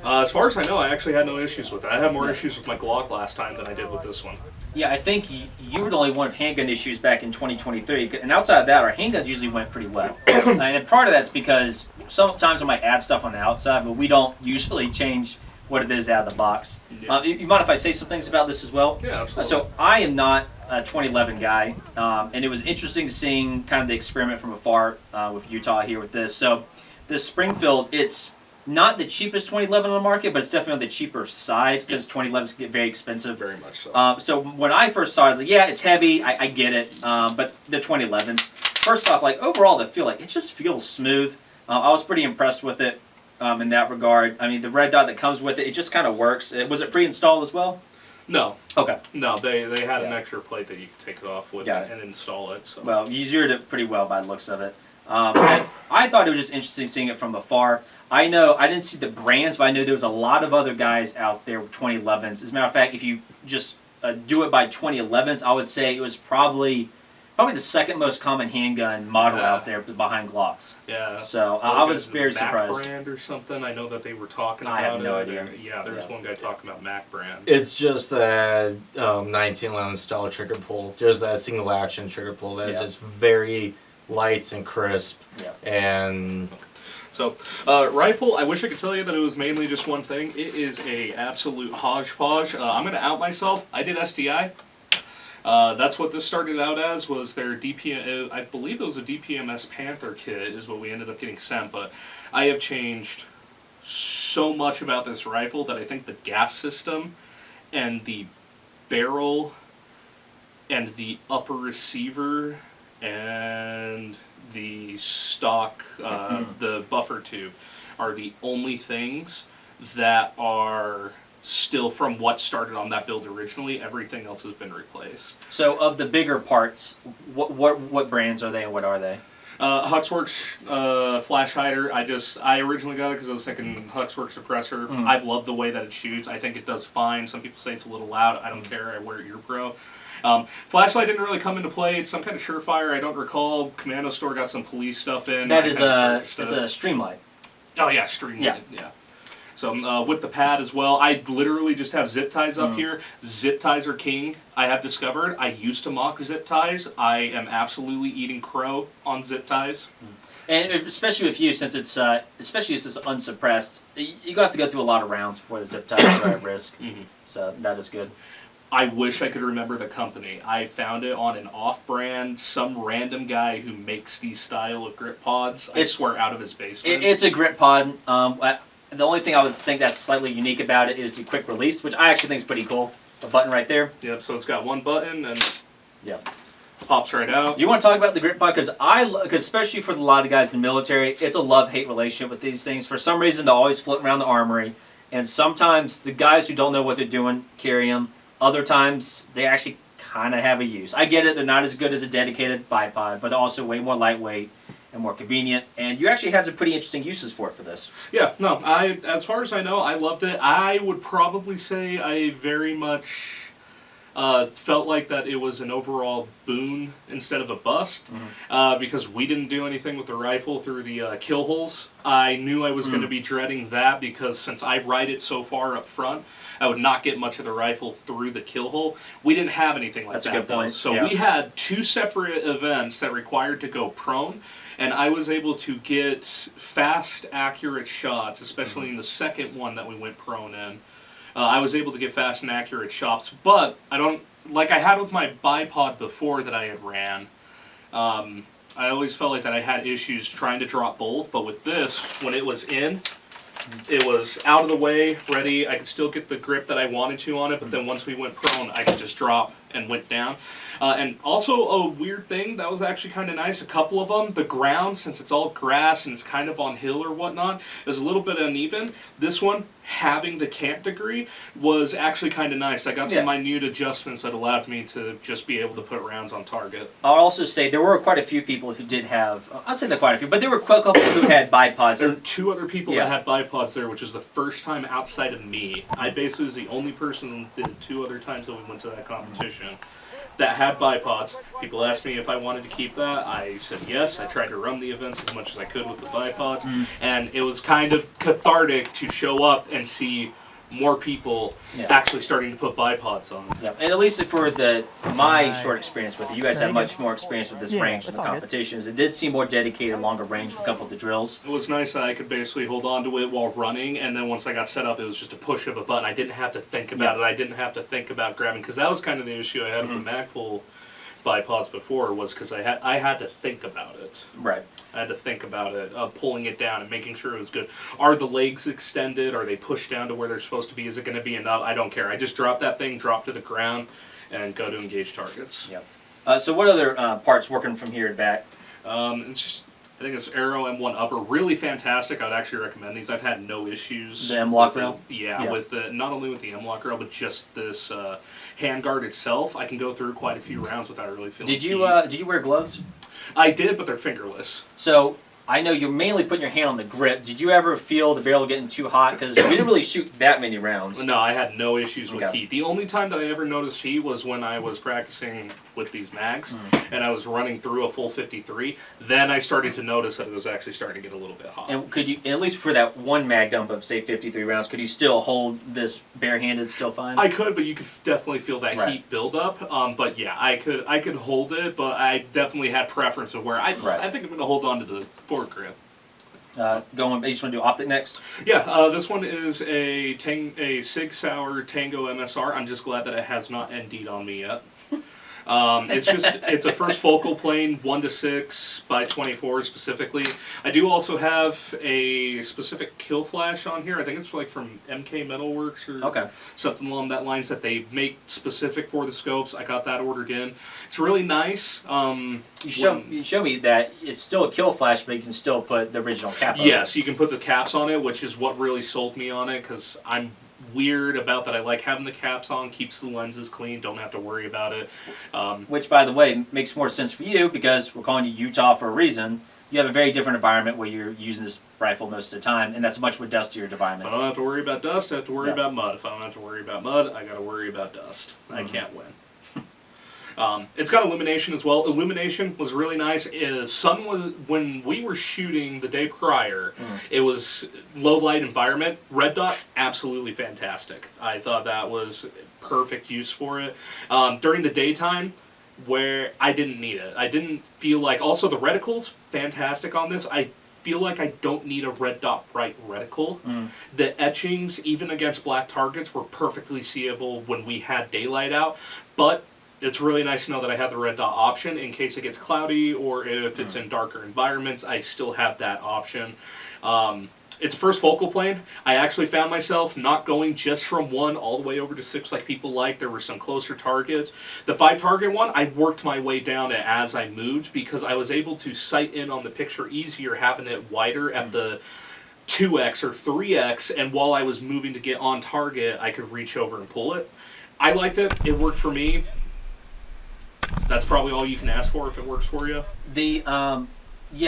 As far as I know, I actually had no issues with it. I had more issues with my Glock last time than I did with this one. Yeah, I think you were the only one of handgun issues back in 2023, and outside of that, our handguns usually went pretty well. And part of that's because sometimes I might add stuff on the outside, but we don't usually change what it is out of the box. Yeah. You mind if I say some things about this as well? Yeah, absolutely. So I am not a 2011 guy, and it was interesting seeing kind of the experiment from afar with Utah here with this. So this Springfield, it's not the cheapest 2011 on the market, but it's definitely on the cheaper side because 2011s get very expensive. Very much so. So when I first saw it, I was like, yeah, it's heavy, I get it, but the 2011s, first off, like overall, the feel, like it just feels smooth. I was pretty impressed with it. in that regard. I mean, the red dot that comes with it, it just kind of works. Was it pre-installed as well? No. Okay. No, they had an extra plate that you could take it off with Got it. and install it. So. Well, you zeroed it pretty well by the looks of it. And I thought it was just interesting seeing it from afar. I know I didn't see the brands, but I know there was a lot of other guys out there with 2011s. As a matter of fact, if you just do it by 2011s, I would say it was probably the second most common handgun model out there behind Glocks. Yeah. So I was very Mac surprised. brand or something. I know that they were talking about I have no it. idea. Yeah, there was one guy talking about Mac brand. It's just that 1911 style trigger pull, just that single action trigger pull. That is just very light and crisp. Yeah. And So, rifle, I wish I could tell you that it was mainly just one thing. It is a absolute hodgepodge. I'm going to out myself. I did SDI. That's what this started out as, was their DPM, I believe it was a DPMS Panther kit is what we ended up getting sent, but I have changed so much about this rifle that I think the gas system and the barrel and the upper receiver and the stock, the buffer tube are the only things that are still from what started on that build originally. Everything else has been replaced. So of the bigger parts, what brands are they and what are they? Huxworks flash hider. I originally got it because I was thinking Huxworks suppressor. I've loved the way that it shoots. I think it does fine. Some people say it's a little loud. I don't care. I wear Ear Pro. Flashlight didn't really come into play. It's some kind of Surefire. I don't recall. Commando store got some police stuff in. That is a Streamlight. Oh yeah, Streamlight. Yeah. So with the pad as well, I literally just have zip ties up here. Zip ties are king, I have discovered. I used to mock zip ties. I am absolutely eating crow on zip ties. And especially with you, since it's especially since it's unsuppressed, you have to go through a lot of rounds before the zip ties are at risk. So that is good. I wish I could remember the company. I found it on an off-brand, some random guy who makes these style of grip pods. I swear, out of his basement. It's a grip pod. The only thing I would think that's slightly unique about it is the quick release, which I actually think is pretty cool. The button right there. Yep, so it's got one button and pops right out. Do you want to talk about the grip pod? Because especially for a lot of guys in the military, it's a love-hate relationship with these things. For some reason, they're always floating around the armory. And sometimes the guys who don't know what they're doing carry them. Other times, they actually kind of have a use. I get it, they're not as good as a dedicated bipod, but they're also way more lightweight and more convenient, and you actually had some pretty interesting uses for it for this. Yeah, no, as far as I know, I loved it. I would probably say I very much felt like that it was an overall boon instead of a bust, because we didn't do anything with the rifle through the kill holes. I knew I was going to be dreading that, because since I ride it so far up front, I would not get much of the rifle through the kill hole. We didn't have anything like That's that, a good point. So we had two separate events that required to go prone, and I was able to get fast, accurate shots, especially in the second one that we went prone in. I was able to get fast and accurate shots, but I don't, like I had with my bipod before that I had ran, I always felt like that I had issues trying to drop both, but with this, when it was in, it was out of the way, ready. I could still get the grip that I wanted to on it, but then once we went prone, I could just drop and went down. And also a weird thing that was actually kind of nice, a couple of them, the ground, since it's all grass and it's kind of on hill or whatnot, is a little bit uneven. This one, having the camp degree, was actually kind of nice. I got some minute adjustments that allowed me to just be able to put rounds on target. I'll also say there were quite a few people who did have, I'll say that quite a few, but there were quite a couple who had bipods. There were two other people that had bipods there, which is the first time outside of me. I basically was the only person that did two other times that we went to that competition that had bipods. People asked me if I wanted to keep that. I said yes. I tried to run the events as much as I could with the bipods, and it was kind of cathartic to show up and see more people actually starting to put bipods on. Yeah, and at least for my short experience with it, you guys have much more experience with this range in the competitions. It did seem more dedicated, longer range for a couple of the drills. It was nice that I could basically hold on to it while running, and then once I got set up, it was just a push of a button. I didn't have to think about it. I didn't have to think about grabbing, because that was kind of the issue I had with the Magpul bipods before, was because I had to think about it. Right. I had to think about it, pulling it down and making sure it was good. Are the legs extended? Are they pushed down to where they're supposed to be? Is it going to be enough? I don't care. I just drop that thing, drop to the ground, and go to engage targets. Yeah. So what other parts working from here to back? It's just I think it's Arrow M1 Upper. Really fantastic. I would actually recommend these. I've had no issues. The M-Lock with rail? Yeah, with not only with the M-Lock rail, but just this handguard itself. I can go through quite a few rounds without really feeling Did you wear gloves? I did, but they're fingerless. So I know you're mainly putting your hand on the grip. Did you ever feel the barrel getting too hot? Because we didn't really shoot that many rounds. No, I had no issues with Okay. heat. The only time that I ever noticed heat was when I was practicing with these mags, and I was running through a full 53. Then I started to notice that it was actually starting to get a little bit hot. And could you, at least for that one mag dump of say 53 rounds, could you still hold this barehanded still fine? I could, but you could definitely feel that Right. heat build up. But yeah, I could hold it, but I definitely had preference of where I think I'm going to hold on to the foregrip. You just want to do optic next? Yeah, this one is a Sig Sauer Tango MSR. I'm just glad that it has not ND'd on me yet. It's a first focal plane 1:6 by 24 specifically. I do also have a specific kill flash on here. I think it's like from MK Metalworks or something along that lines that they make specific for the scopes. I got that ordered in. It's really nice. You show me that it's still a kill flash, but you can still put the original cap on Yes, you can put the caps on it, which is what really sold me on it, because I'm weird about that. I like having the caps on, keeps the lenses clean, don't have to worry about it. Which, by the way, makes more sense for you because we're calling you Utah for a reason. You have a very different environment where you're using this rifle most of the time, and that's a much more dustier environment. If I don't have to worry about dust, I have to worry about mud. If I don't have to worry about mud, I got to worry about dust. I can't win. It's got illumination as well. Illumination was really nice. Sun was, when we were shooting the day prior, it was low light environment. Red dot, absolutely fantastic. I thought that was perfect use for it. During the daytime, where I didn't need it. I didn't feel like, also the reticles, fantastic on this. I feel like I don't need a red dot bright reticle. The etchings, even against black targets, were perfectly seeable when we had daylight out, but it's really nice to know that I have the red dot option in case it gets cloudy or if it's in darker environments. I still have that option. It's a first focal plane. I actually found myself not going just from 1 all the way over to 6 like people like. There were some closer targets. The 5 target one, I worked my way down it as I moved because I was able to sight in on the picture easier having it wider at the 2x or 3x, and while I was moving to get on target, I could reach over and pull it. I liked it. It worked for me. That's probably all you can ask for if it works for you.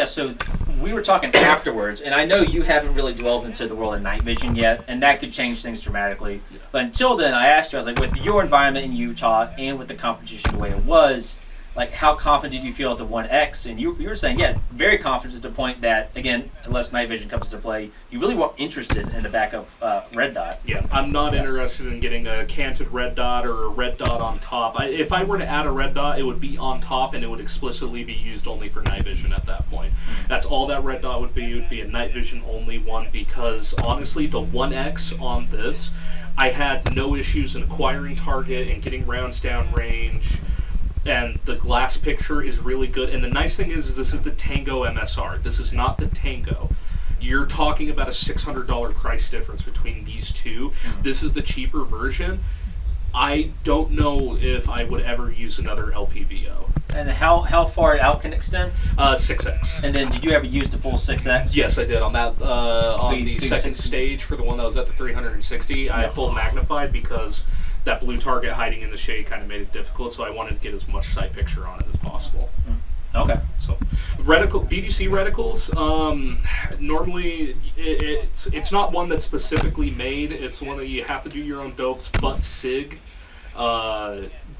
So we were talking afterwards, and I know you haven't really delved into the world of night vision yet, and that could change things dramatically. But until then, I asked you, I was like, with your environment in Utah and with the competition the way it was, like, how confident did you feel at the 1X? And you were saying, yeah, very confident to the point that, again, unless night vision comes into play, you really weren't interested in the backup red dot. Yeah, I'm not interested in getting a canted red dot or a red dot on top. If I were to add a red dot, it would be on top and it would explicitly be used only for night vision at that point. That's all that red dot would be. It would be a night vision only one because, honestly, the 1X on this, I had no issues in acquiring target and getting rounds down range. And the glass picture is really good. And the nice thing is this is the Tango MSR. This is not the Tango. You're talking about a $600 price difference between these two. This is the cheaper version. I don't know if I would ever use another LPVO. And how far out can it extend? 6X. And then did you ever use the full 6X? Yes, I did. On that on the 360. second stage for the one that was at the 360, I had full magnified because that blue target hiding in the shade kind of made it difficult, so I wanted to get as much sight picture on it as possible. Okay. So, BDC reticles, normally it's not one that's specifically made. It's one that you have to do your own dopes, but SIG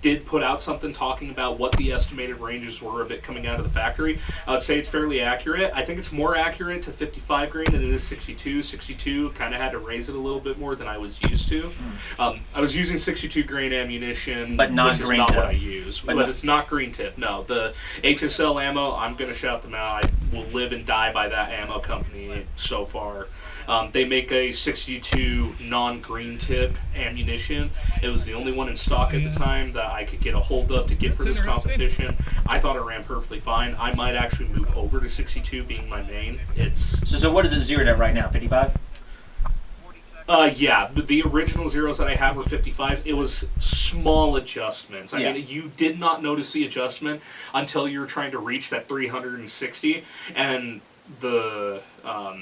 did put out something talking about what the estimated ranges were of it coming out of the factory. I would say it's fairly accurate. I think it's more accurate to 55 grain than it is 62. 62 kind of had to raise it a little bit more than I was used to. I was using 62 grain ammunition, but not which is green not tip. what I use. But it's not green tip. No, the HSL ammo, I'm going to shout them out. I will live and die by that ammo company so far. They make a 62 non-green tip ammunition. It was the only one in stock at the time that I could get a hold of to get for this competition. I thought it ran perfectly fine. I might actually move over to 62 being my main. So what is it zeroed at right now? 55? Yeah, but the original Zeros that I had were 55s. It was small adjustments. I mean, you did not notice the adjustment until you were trying to reach that 360, and the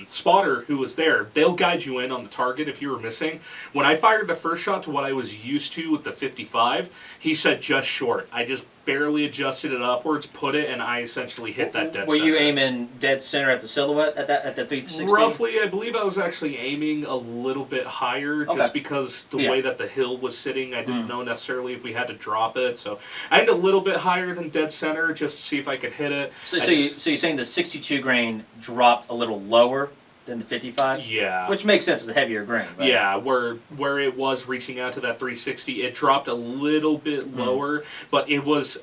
spotter who was there, they'll guide you in on the target if you were missing. When I fired the first shot to what I was used to with the 55, he said just short. I just barely adjusted it upwards, put it, and I essentially hit that dead Were center. you aiming dead center at the silhouette at the 360? Roughly, I believe I was actually aiming a little bit higher just because the way that the hill was sitting, I didn't know necessarily if we had to drop it. So I aimed a little bit higher than dead center just to see if I could hit it. So you're saying the 62 grain dropped a little lower than the 55? Yeah. Which makes sense, it's a heavier grain, right? Yeah, where it was reaching out to that 360, it dropped a little bit lower, but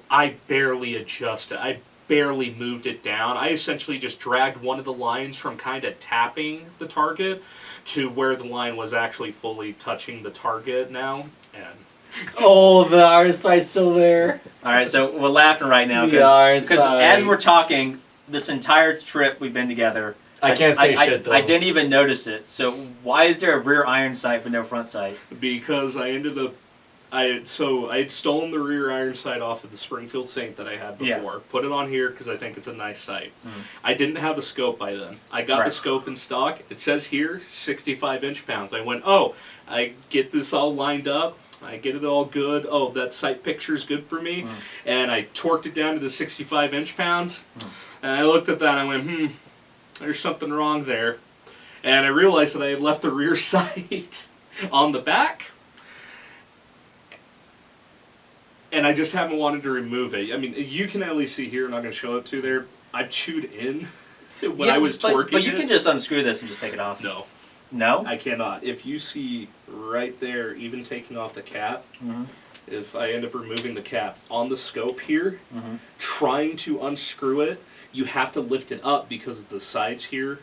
I barely adjusted. I barely moved it down. I essentially just dragged one of the lines from kind of tapping the target to where the line was actually fully touching the target now, and Oh, the iron sight's still there. All right, so we're laughing right now The iron because sight. as we're talking, this entire trip we've been together, I can't say shit, though. I didn't even notice it. So why is there a rear iron sight but no front sight? because I ended up I had stolen the rear iron sight off of the Springfield Saint that I had before. Put it on here because I think it's a nice sight. I didn't have the scope by then. I got the scope in stock. It says here 65 inch-pounds. I went, oh, I get this all lined up. I get it all good. Oh, that sight picture is good for me. And I torqued it down to the 65 inch-pounds. And I looked at that and I went, there's something wrong there. And I realized that I had left the rear sight on the back. And I just haven't wanted to remove it. I mean, you can at least see here, I'm not going to show it to there, I've chewed in when I was twerking But you can just unscrew this and just take it off. No. No? I cannot. If you see right there, even taking off the cap, if I end up removing the cap on the scope here, trying to unscrew it, you have to lift it up because of the sides here.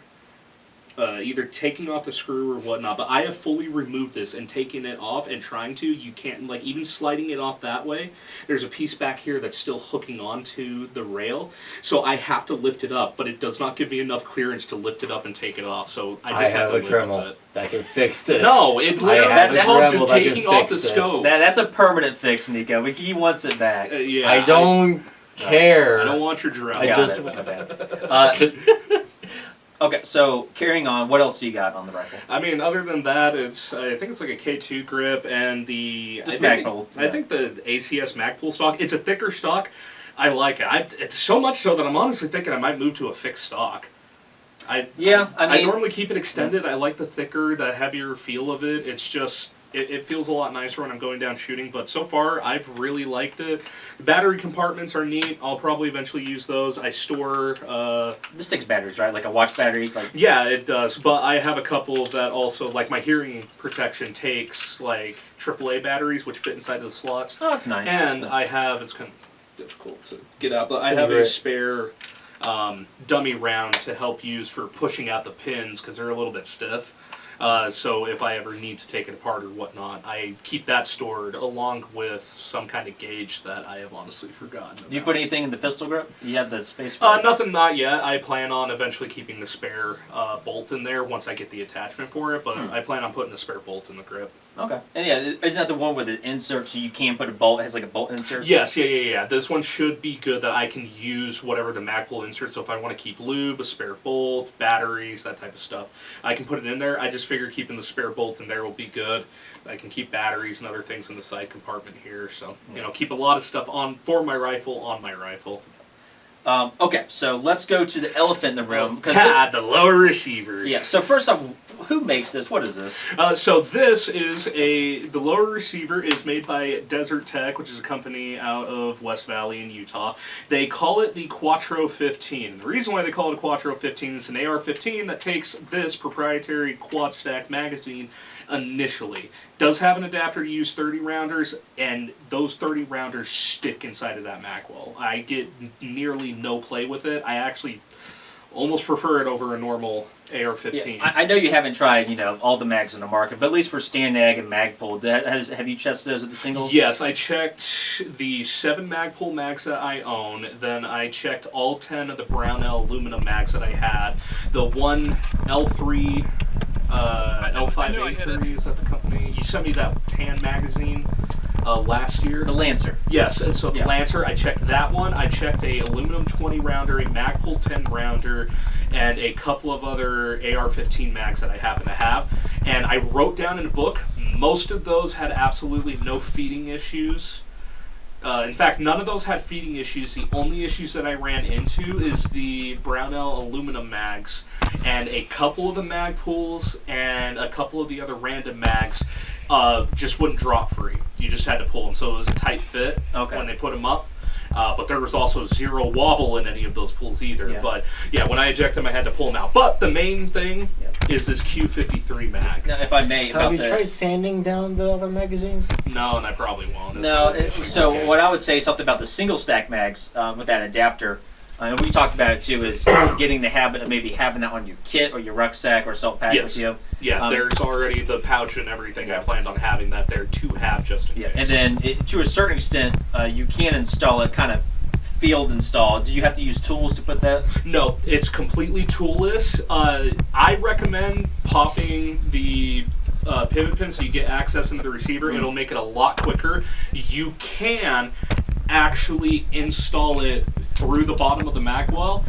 Either taking off the screw or whatnot, but I have fully removed this and taken it off and trying to, you can't, like even sliding it off that way, there's a piece back here that's still hooking onto the rail, so I have to lift it up, but it does not give me enough clearance to lift it up and take it off, so I just have to a live Dremel with it. that can fix this. No, it literally, have a that's called Dremel just that can taking off the fix this. scope. That's a permanent fix, Niko. He wants it back. Yeah, I don't care. I don't want your Dremel. I just- My bad. Okay, so carrying on, what else do you got on the rifle? I mean, other than that, I think it's like a K2 grip and the... Just Magpul. I think the ACS Magpul stock, it's a thicker stock. I like it. It's so much so that I'm honestly thinking I might move to a fixed stock. I normally keep it extended. I like the thicker, the heavier feel of it. It's just... It feels a lot nicer when I'm going down shooting, but so far I've really liked it. The battery compartments are neat. I'll probably eventually use those. I store... This takes batteries, right? Like a watch battery? Like Yeah, it does, but I have a couple that also, like my hearing protection takes like AAA batteries, which fit inside of the slots. Oh, that's nice. And I have, it's kind of difficult to get out, but I have a spare dummy round to help use for pushing out the pins because they're a little bit stiff. So if I ever need to take it apart or whatnot, I keep that stored along with some kind of gauge that I have honestly forgotten about. Do you put anything in the pistol grip? You have the space for it? Nothing, not yet. I plan on eventually keeping the spare bolt in there once I get the attachment for it, but I plan on putting a spare bolt in the grip. Okay. And yeah, isn't that the one with the insert so you can put a bolt? It has like a bolt insert? Yes, yeah. This one should be good that I can use whatever the Magpul insert, so if I want to keep lube, a spare bolt, batteries, that type of stuff, I can put it in there. I just figure keeping the spare bolt in there will be good. I can keep batteries and other things in the side compartment here, so, you know, keep a lot of stuff on for my rifle, on my rifle. Okay, so let's go to the elephant in the room. The lower receiver. Yeah, so first off, who makes this? What is this? So this is the lower receiver is made by Desert Tech, which is a company out of West Valley in Utah. They call it the Quattro 15. The reason why they call it a Quattro 15 is an AR-15 that takes this proprietary quad stack magazine initially. Does have an adapter to use 30 rounders, and those 30 rounders stick inside of that mag well. I get nearly no play with it. I actually almost prefer it over a normal AR-15. Yeah, I know you haven't tried, you know, all the mags on the market, but at least for Stand-Ag and Magpul, have you tested those with the singles? Yes, I checked the 7 Magpul mags that I own, then I checked all 10 of the Brownell aluminum mags that I had, the one L3, L5 5A3, is that the company? You sent me that tan magazine last year. The Lancer. Yes, and so the Yeah. Lancer, I checked that one. I checked a aluminum 20 rounder, a Magpul 10 rounder, and a couple of other AR-15 mags that I happen to have. And I wrote down in a book, most of those had absolutely no feeding issues. In fact, none of those had feeding issues. The only issues that I ran into is the Brownell aluminum mags, and a couple of the Magpuls and a couple of the other random mags just wouldn't drop free. You just had to pull them, so it was a tight fit when they put them up. But there was also zero wobble in any of those pulls either. Yeah. But yeah, when I eject them, I had to pull them out. But the main thing is this Q53 mag. Now, if I may, Have about you the tried sanding down the other magazines? No, and I probably won't. It's no, not an issue. so Okay. what I would say is something about the single stack mags with that adapter. And we talked about it too, is getting the habit of maybe having that on your kit or your rucksack or salt pack with you. Yeah, there's already the pouch and everything. I planned on having that there to have just in case. And then to a certain extent, you can install it kind of field install. Do you have to use tools to put that? No, it's completely toolless. I recommend popping the pivot pin so you get access into the receiver. It'll make it a lot quicker. You can actually install it through the bottom of the mag well.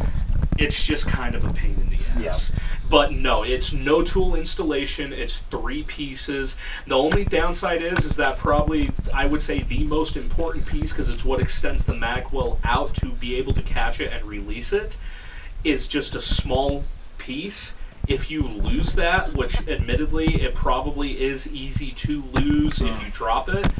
It's just kind of a pain in the ass. But no, it's no tool installation. It's 3 pieces. The only downside is that probably, I would say, the most important piece, because it's what extends the mag well out to be able to catch it and release it, is just a small piece. If you lose that, which admittedly it probably is easy to lose if you drop it,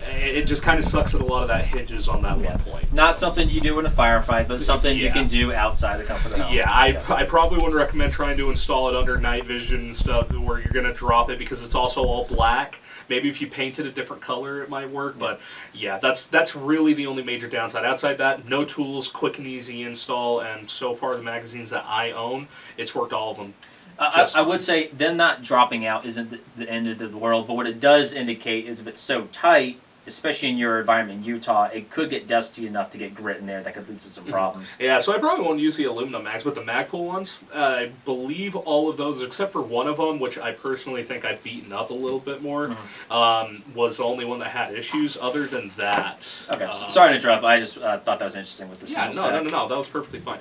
it just kind of sucks that a lot of that hinges on that one point. Not something you do in a firefight, but something you can do outside the comfort of the home. Yeah, I probably wouldn't recommend trying to install it under night vision and stuff where you're going to drop it, because it's also all black. Maybe if you painted a different color, it might work. But yeah, that's really the only major downside. Outside that, no tools, quick and easy install. And so far, the magazines that I own, it's worked all of them. I would say them not dropping out isn't the end of the world, but what it does indicate is if it's so tight, especially in your environment in Utah, it could get dusty enough to get grit in there that could lead to some problems. Yeah, so I probably won't use the aluminum mags, but the Magpul ones, I believe all of those, except for one of them, which I personally think I've beaten up a little bit more, was the only one that had issues. Other than that... Okay, sorry to interrupt, but I just thought that was interesting with the single stack. No, that was perfectly fine.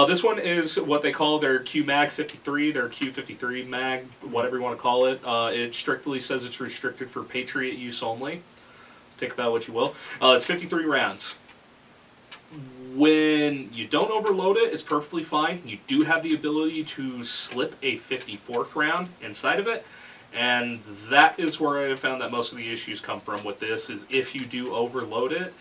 This one is what they call their Q-Mag 53, their Q53 mag, whatever you want to call it. It strictly says it's restricted for Patriot use only. Take that what you will. It's 53 rounds. When you don't overload it, it's perfectly fine. You do have the ability to slip a 54th round inside of it, and that is where I have found that most of the issues come from with this, is if you do overload it,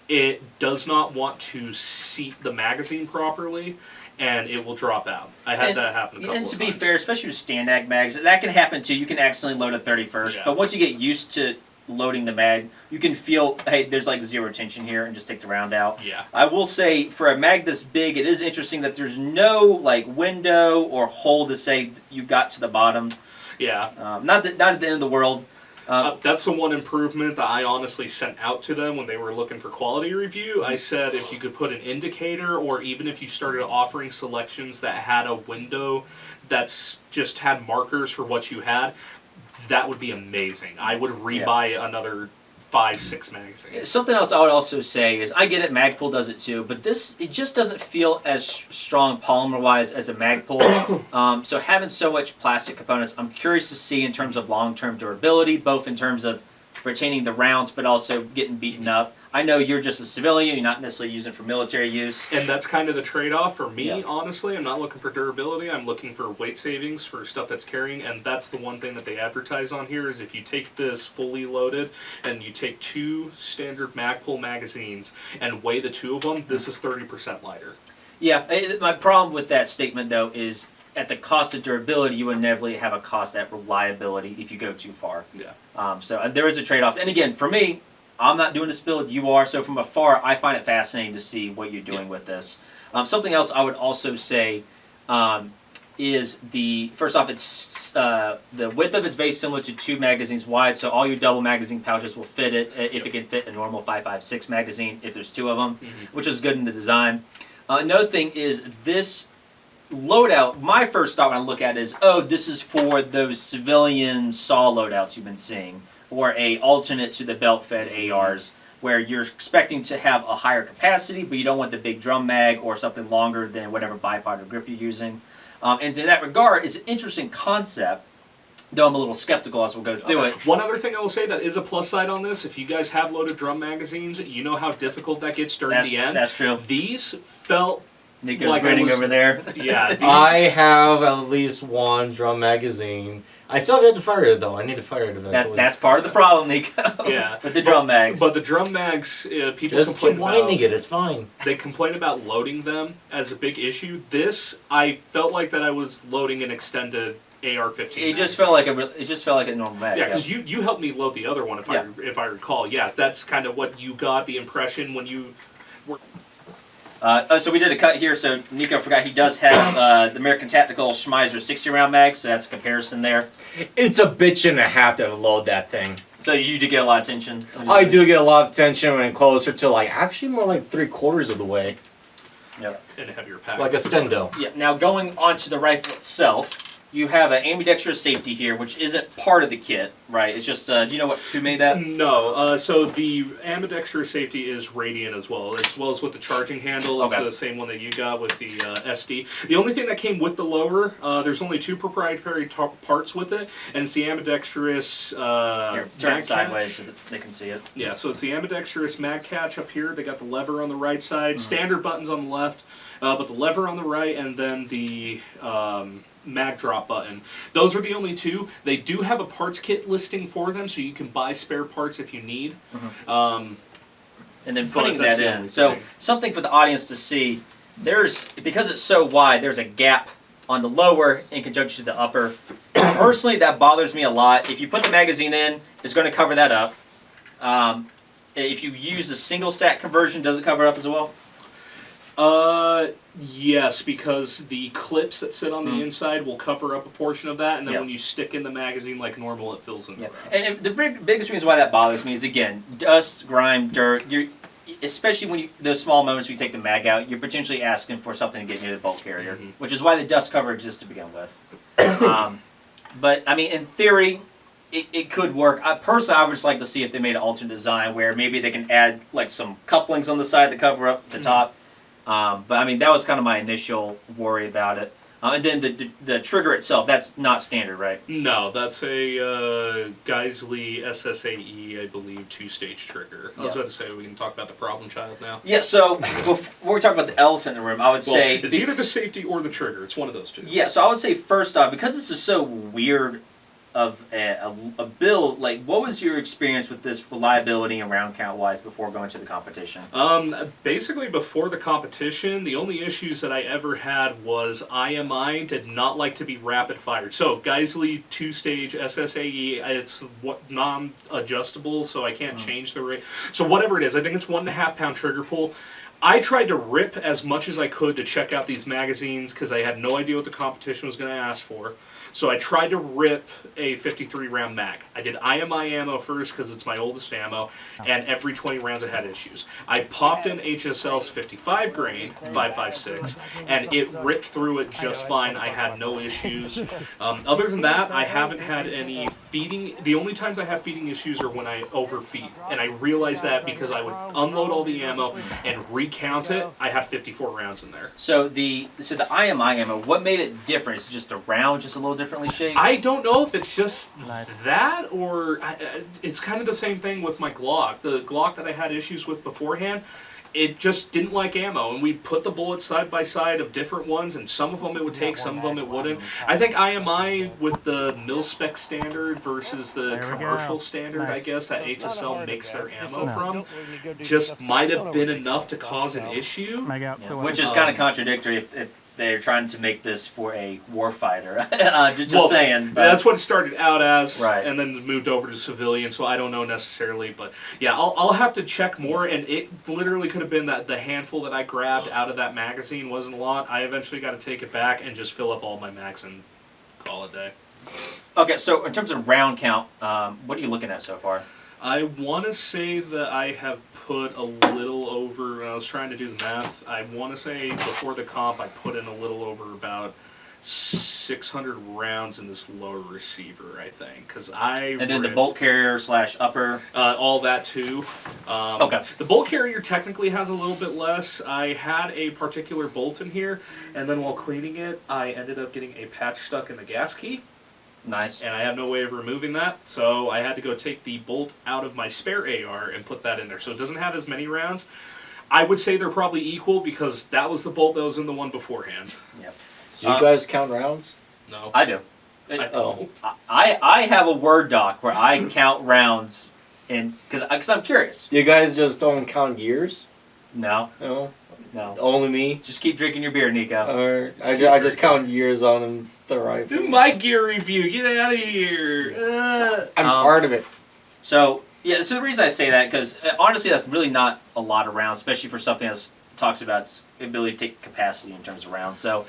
it does not want to seat the magazine properly, and it will drop out. I had that happen a couple of times. And to be fair, especially with stand-ag mags, that can happen too. You can accidentally load a 31st, but once you get used to loading the mag, you can feel, hey, there's like zero tension here, and just take the round out. Yeah. I will say, for a mag this big, it is interesting that there's no like window or hole to say you got to the bottom. Yeah. Not at the end of the world. That's the one improvement that I honestly sent out to them when they were looking for quality review. I said if you could put an indicator, or even if you started offering selections that had a window that's just had markers for what you had, that would be amazing. I would rebuy another 5-6 magazines. Something else I would also say is, I get it, Magpul does it too, but it just doesn't feel as strong polymer-wise as a Magpul. So having so much plastic components, I'm curious to see in terms of long-term durability, both in terms of retaining the rounds, but also getting beaten up. I know you're just a civilian, you're not necessarily using it for military use. And that's kind of the trade-off for me, honestly. I'm not looking for durability, I'm looking for weight savings for stuff that's carrying, and that's the one thing that they advertise on here, is if you take this fully loaded, and you take 2 standard Magpul magazines, and weigh the 2 of them, this is 30% lighter. Yeah, my problem with that statement, though, is at the cost of durability, you would inevitably have a cost at reliability if you go too far. Yeah. So there is a trade-off. And again, for me, I'm not doing this build, you are, so from afar, I find it fascinating to see what you're doing with this. Something else I would also say is first off, it's the width of it's very similar to 2 magazines wide, so all your double magazine pouches will fit it, if it can fit a normal 5.56 magazine, if there's 2 of them, which is good in the design. Another thing is this loadout, my first thought when I look at it is, oh, this is for those civilian SAW loadouts you've been seeing, or a alternate to the belt-fed ARs, where you're expecting to have a higher capacity, but you don't want the big drum mag or something longer than whatever bipod or grip you're using. And in that regard, it's an interesting concept, though I'm a little skeptical as we'll go through it. One other thing I will say that is a plus side on this, if you guys have loaded drum magazines, you know how difficult that gets during the end. That's true. These felt Niko's like grinning over there. Yeah. I have at least one drum magazine. I still have to fire it though. I need to fire it eventually. That's part of the problem, Niko. Yeah. With the drum mags. But the drum mags, people just keep complain winding about. it. It's fine. They complain about loading them as a big issue. This, I felt like that I was loading an extended AR-15. It just felt like a normal mag. Yeah, because you helped me load the other one, if I recall. Yeah, that's kind of what you got the impression when you were. So we did a cut here. So Niko forgot he does have the American Tactical Schmeiser 60-round mag. So that's a comparison there. It's a bitch and a half to load that thing. So you do get a lot of attention. I do get a lot of attention when closer to actually more like 3/4 of the way. Yep. In a heavier pack. Like a stendo. Yeah. Now going on to the rifle itself, you have an ambidextrous safety here, which isn't part of the kit, right? It's just. Do you know who made that? No. So the ambidextrous safety is radiant as well as with the charging handle. It's the same one that you got with the SD. The only thing that came with the lower, there's only 2 proprietary parts with it, and it's the ambidextrous. Here, turn mag it sideways catch. so that they can see it. Yeah, so it's the ambidextrous mag catch up here. They got the lever on the right side, standard buttons on the left, but the lever on the right, and then the mag drop button. Those are the only 2. They do have a parts kit listing for them, so you can buy spare parts if you need. And then putting that's that the in. only So thing. something for the audience to see. Because it's so wide, there's a gap on the lower in conjunction to the upper. Personally, that bothers me a lot. If you put the magazine in, it's going to cover that up. If you use the single stack conversion, does it cover it up as well? Yes, because the clips that sit on the inside will cover up a portion of that, and then when you stick in the magazine like normal, it fills in the rest. And the biggest reason why that bothers me is, again, dust, grime, dirt. Especially when those small moments when you take the mag out, you're potentially asking for something to get near the bulk carrier, which is why the dust cover exists to begin with. But, I mean, in theory, it could work. Personally, I would just like to see if they made an alternate design where maybe they can add some couplings on the side to cover up the top. But I mean, that was kind of my initial worry about it. And then the trigger itself, that's not standard, right? No, that's a Geisley SSAE, I believe, 2-stage trigger. I was about to say, we can talk about the problem child now. Yeah, so before we talk about the elephant in the room, I would say... It's either the safety or the trigger. It's one of those 2. Yeah, so I would say first off, because this is so weird of a build, what was your experience with this reliability and round count wise before going to the competition? Basically before the competition, the only issues that I ever had was IMI did not like to be rapid fired. So Geisley 2-stage SSAE, it's non-adjustable, so I can't change the rate. So whatever it is, I think it's 1.5 pound trigger pull. I tried to rip as much as I could to check out these magazines because I had no idea what the competition was going to ask for. So I tried to rip a 53 round mag. I did IMI ammo first because it's my oldest ammo, and every 20 rounds it had issues. I popped in HSL's 55 grain 5.56, and it ripped through it just fine. I had no issues. Other than that, I haven't had any feeding. The only times I have feeding issues are when I overfeed, and I realized that because I would unload all the ammo and recount it. I have 54 rounds in there. So the IMI ammo, what made it different? Is it just the round just a little differently shaped? I don't know if it's just that or it's kind of the same thing with my Glock. The Glock that I had issues with beforehand, it just didn't like ammo, and we put the bullets side by side of different ones, and some of them it would take, some of them it wouldn't. I think IMI with the mil-spec standard versus the commercial standard, I guess, that HSL makes their ammo from, just might have been enough to cause an issue. Which is kind of contradictory if they're trying to make this for a warfighter. Saying. But That's what it started out as, right. And then moved over to civilian, so I don't know necessarily. But yeah, I'll have to check more, and it literally could have been that the handful that I grabbed out of that magazine wasn't a lot. I eventually got to take it back and just fill up all my mags and call it a day. Okay, so in terms of round count, what are you looking at so far? I want to say that I have put a little over, when I was trying to do the math, I want to say before the comp I put in a little over about 600 rounds in this lower receiver, I think. And then the bolt carrier / upper? All that too. Okay. The bolt carrier technically has a little bit less. I had a particular bolt in here, and then while cleaning it, I ended up getting a patch stuck in the gas key. Nice. And I have no way of removing that, so I had to go take the bolt out of my spare AR and put that in there. So it doesn't have as many rounds. I would say they're probably equal because that was the bolt that was in the one beforehand. Yep. Do you guys count rounds? No. I do. I don't. I have a Word doc where I count rounds, because I'm curious. You guys just don't count years? No. No? No. Only me? Just keep drinking your beer, Niko. Or I just count years on the rifle. Do my gear review. Get out of here. I'm part of it. So the reason I say that, because honestly, that's really not a lot of rounds, especially for something that talks about its ability to take capacity in terms of rounds. So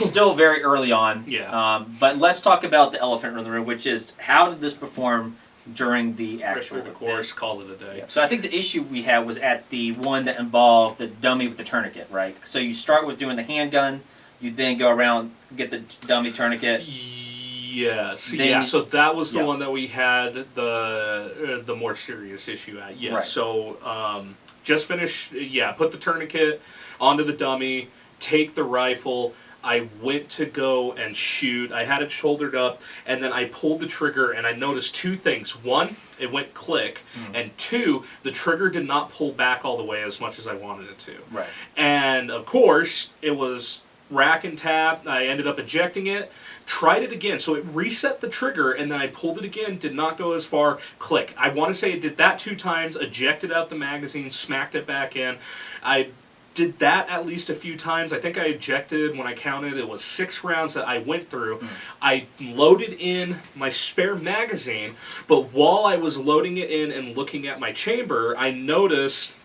still very early on. Yeah. But let's talk about the elephant in the room, which is how did this perform during the actual After the course, call it a day. Yeah. So I think the issue we had was at the one that involved the dummy with the tourniquet, right? So you start with doing the handgun, you then go around, get the dummy tourniquet. Yes. Then yeah. you- So that was the yeah. one that we had the more serious issue at. Yeah. Right. So just finish. Yeah. Put the tourniquet onto the dummy. Take the rifle. I went to go and shoot. I had it shouldered up, and then I pulled the trigger, and I noticed two things. One, it went click, and two, the trigger did not pull back all the way as much as I wanted it to. Right. And of course, it was rack and tap. I ended up ejecting it. Tried it again, so it reset the trigger, and then I pulled it again. Did not go as far. Click. I want to say it did that 2 times. Ejected out the magazine, smacked it back in. I did that at least a few times. I think I ejected, when I counted, it was 6 rounds that I went through. I loaded in my spare magazine, but while I was loading it in and looking at my chamber, I noticed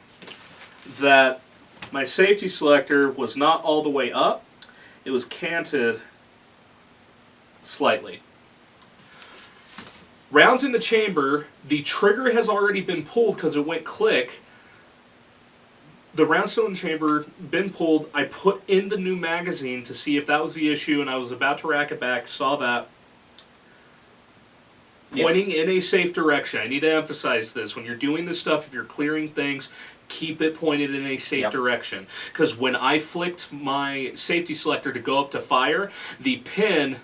that my safety selector was not all the way up. It was canted slightly. Rounds in the chamber, the trigger has already been pulled because it went click. The round still in the chamber, been pulled. I put in the new magazine to see if that was the issue, and I was about to rack it back, saw that. Pointing in a safe direction. I need to emphasize this. When you're doing this stuff, if you're clearing things, keep it pointed in a safe direction. Because when I flicked my safety selector to go up to fire, the pin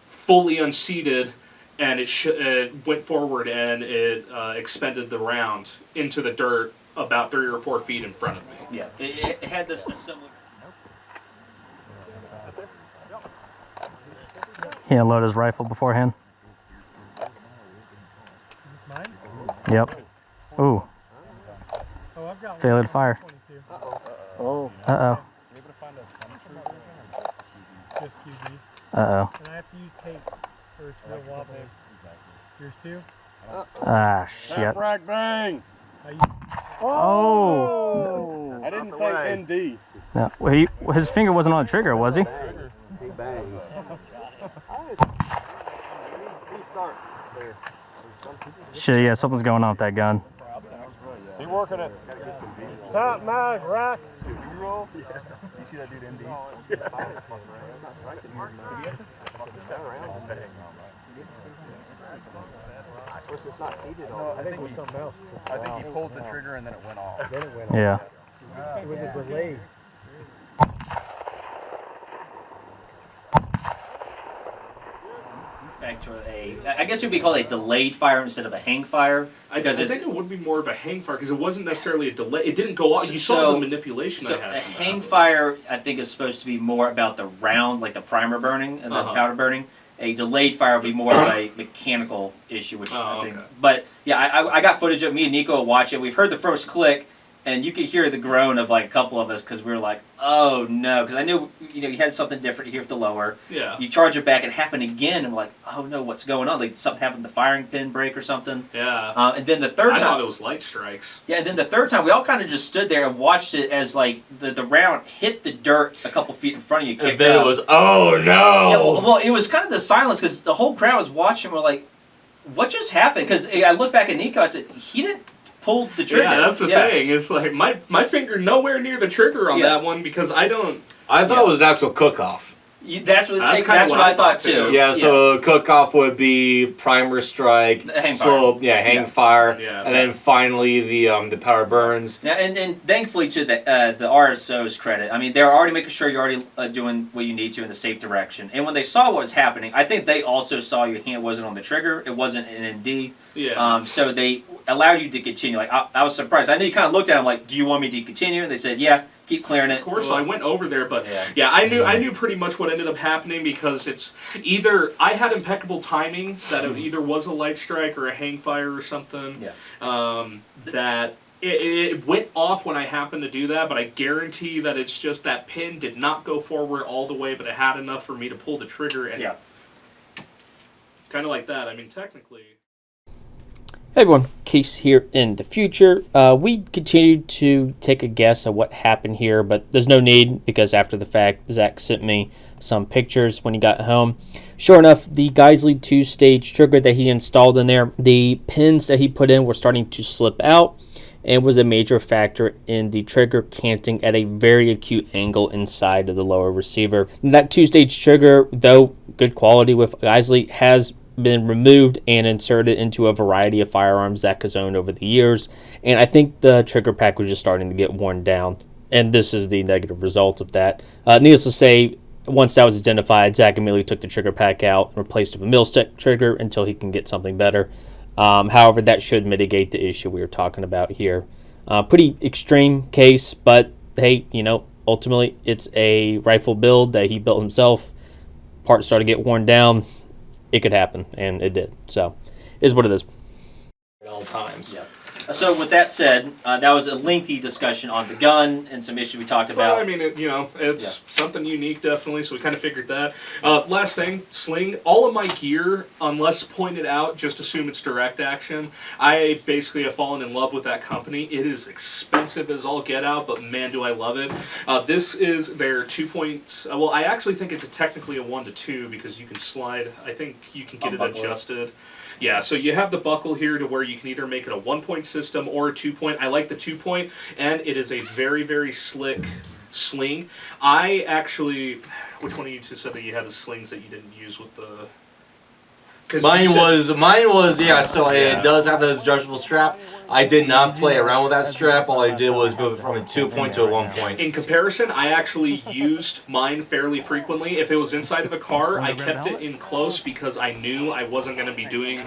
fully unseated, and it went forward, and it expended the round into the dirt about 3 or 4 feet in front of me. Yeah. It had this similar. He unloaded his rifle beforehand. Is this mine? Yep. Ooh. Oh, I've got Failure to fire. 22. Uh-oh. Able to find a just QB. Uh-oh. And I have to use tape for it to go wobbly. Yours too? Ah, shit. Rack bang! Oh! I didn't say ND. No. Well, his finger wasn't on the trigger, was he? Shit, yeah, something's going on with that gun. He working it. Top mag, rack. You see that dude ND? It's not seated on. I think it was something else. I think he pulled the trigger and then it went off. Then it went off. Yeah. It was a delay. Back to I guess it would be called a delayed fire instead of a hang fire. I Because think it would be more of a hang fire because it wasn't necessarily a delay. It didn't go off. You saw the manipulation So I had. a from hang that. fire, I think, is supposed to be more about the round, like the primer burning and the powder burning. A delayed fire would be more of a mechanical issue, which I think. Okay. But yeah, I got footage of me and Niko watch it. We've heard the first click, and you could hear the groan of like a couple of us because we were like, "Oh no!" Because I knew you had something different here with the lower. Yeah. You charge it back, it happened again, and we're like, "Oh no, what's going on?" Like something happened, the firing pin break or something. Yeah. And then the third I time, thought it was light strikes. yeah, and then the third time, we all kind of just stood there and watched it as like the round hit the dirt a couple feet in front of you. And kicked then out. it was, oh no! Yeah, well, it was kind of the silence because the whole crowd was watching. We're like, what just happened? Because I looked back at Niko, I said, he didn't pull the trigger. Yeah, that's the thing. It's like my finger nowhere near the trigger on that one because I don't. I thought it was an actual cook-off. That's what what I thought too. Yeah, so cook-off would be primer strike, Hang slow, fire. hang fire, Yeah. and then finally the power burns. Now, and thankfully to the RSO's credit, I mean, they're already making sure you're already doing what you need to in the safe direction. And when they saw what was happening, I think they also saw your hand wasn't on the trigger. It wasn't an ND. Yeah. So they allowed you to continue. Like I was surprised. I know you kind of looked at them like, do you want me to continue? And they said, yeah, keep clearing it. Of course, so I went over there, but I knew pretty much what ended up happening because it's either I had impeccable timing that it either was a light strike or a hang fire or something. Yeah. That it went off when I happened to do that, but I guarantee that it's just that pin did not go forward all the way, but it had enough for me to pull the trigger and kind of like that. I mean, technically. Hey everyone, Case here in the future. We continued to take a guess at what happened here, but there's no need because after the fact, Zack sent me some pictures when he got home. Sure enough, the Geisley 2-stage trigger that he installed in there, the pins that he put in were starting to slip out and was a major factor in the trigger canting at a very acute angle inside of the lower receiver. That 2-stage trigger, though good quality with Geisley, has been removed and inserted into a variety of firearms Zack has owned over the years, and I think the trigger pack was just starting to get worn down, and this is the negative result of that. Needless to say, once that was identified, Zack immediately took the trigger pack out and replaced it with a mil-stick trigger until he can get something better. However, that should mitigate the issue we were talking about here. Pretty extreme case, but hey, ultimately it's a rifle build that he built himself. Parts started to get worn down. It could happen, and it did. So, is what it is. At all times. Yeah. So with that said, that was a lengthy discussion on the gun and some issues we talked about. Well, I mean, it's something unique, definitely, so we kind of figured that. Last thing, sling. All of my gear, unless pointed out, just assume it's direct action. I basically have fallen in love with that company. It is expensive as all get out, but man, do I love it. This is their 2 points. Well, I actually think it's technically a 1 to 2 because you can slide. I think you can get it adjusted. Yeah, so you have the buckle here to where you can either make it a 1-point system or a 2-point. I like the 2-point, and it is a very, very slick sling. I actually, which one of you two said that you had the slings that you didn't use with the? Mine was, so it does have the adjustable strap. I did not play around with that strap. All I did was move it from a 2-point to a 1-point. In comparison, I actually used mine fairly frequently. If it was inside of a car, I kept it in close because I knew I wasn't going to be doing...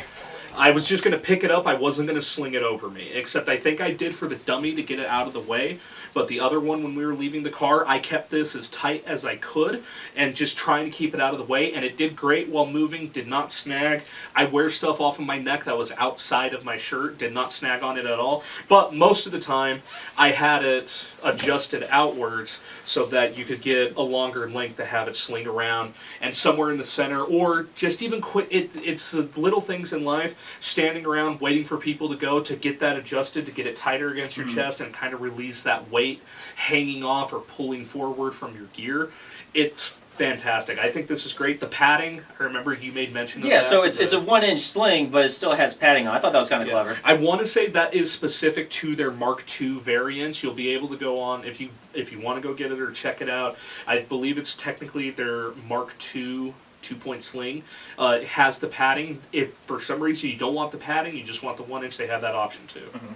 I was just going to pick it up. I wasn't going to sling it over me. Except I think I did for the dummy to get it out of the way. But the other one, when we were leaving the car, I kept this as tight as I could and just trying to keep it out of the way. And it did great while moving, did not snag. I wear stuff off of my neck that was outside of my shirt, did not snag on it at all. But most of the time, I had it adjusted outwards so that you could get a longer length to have it sling around and somewhere in the center, or just even quit. It's the little things in life, standing around waiting for people to go to get that adjusted, to get it tighter against your chest and kind of relieves that weight hanging off or pulling forward from your gear. It's fantastic. I think this is great. The padding, I remember you made mention of that. Yeah, so it's a 1-inch sling, but it still has padding on. I thought that was kind of clever. I want to say that is specific to their Mark II variants. You'll be able to go on, if you want to go get it or check it out, I believe it's technically their Mark II 2-point sling. It has the padding. If for some reason you don't want the padding, you just want the 1-inch, they have that option too. Mm-hmm.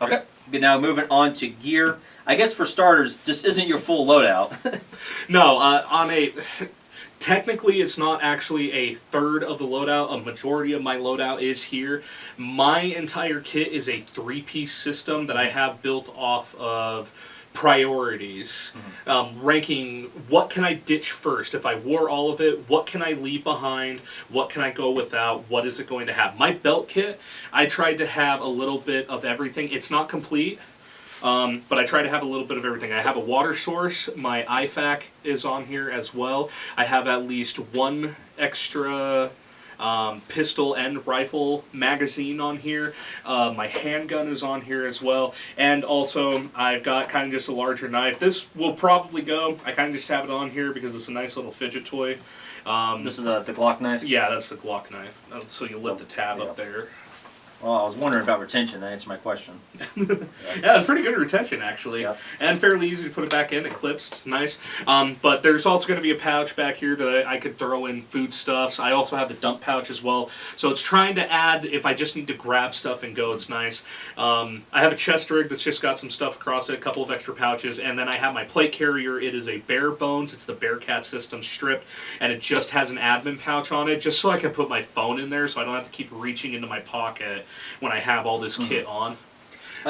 Okay. Now moving on to gear. I guess for starters, this isn't your full loadout. No, technically it's not actually a third of the loadout. A majority of my loadout is here. My entire kit is a 3-piece system that I have built off of priorities, ranking what can I ditch first. If I wore all of it, what can I leave behind, what can I go without, what is it going to have. My belt kit, I tried to have a little bit of everything. It's not complete, but I try to have a little bit of everything. I have a water source, my IFAK is on here as well. I have at least one extra pistol and rifle magazine on here. My handgun is on here as well. And also, I've got kind of just a larger knife. This will probably go. I kind of just have it on here because it's a nice little fidget toy. This is the Glock knife? Yeah, that's the Glock knife. So you lift the tab Yeah. up there. Well, I was wondering about retention. That answered my question. Yeah, it's pretty good retention actually, Yep. and fairly easy to put it back in. It clips, it's nice. But there's also going to be a pouch back here that I could throw in foodstuffs. I also have the dump pouch as well, so it's trying to add if I just need to grab stuff and go. It's nice. I have a chest rig that's just got some stuff across it, a couple of extra pouches, and then I have my plate carrier. It is a bare bones. It's the Bearcat system stripped, and it just has an admin pouch on it, just so I can put my phone in there, so I don't have to keep reaching into my pocket when I have all this kit on.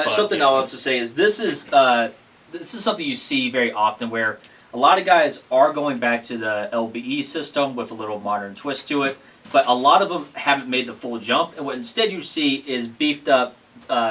Something yeah. I'll also say is this is something you see very often where a lot of guys are going back to the LBE system with a little modern twist to it, but a lot of them haven't made the full jump, and what instead you see is beefed up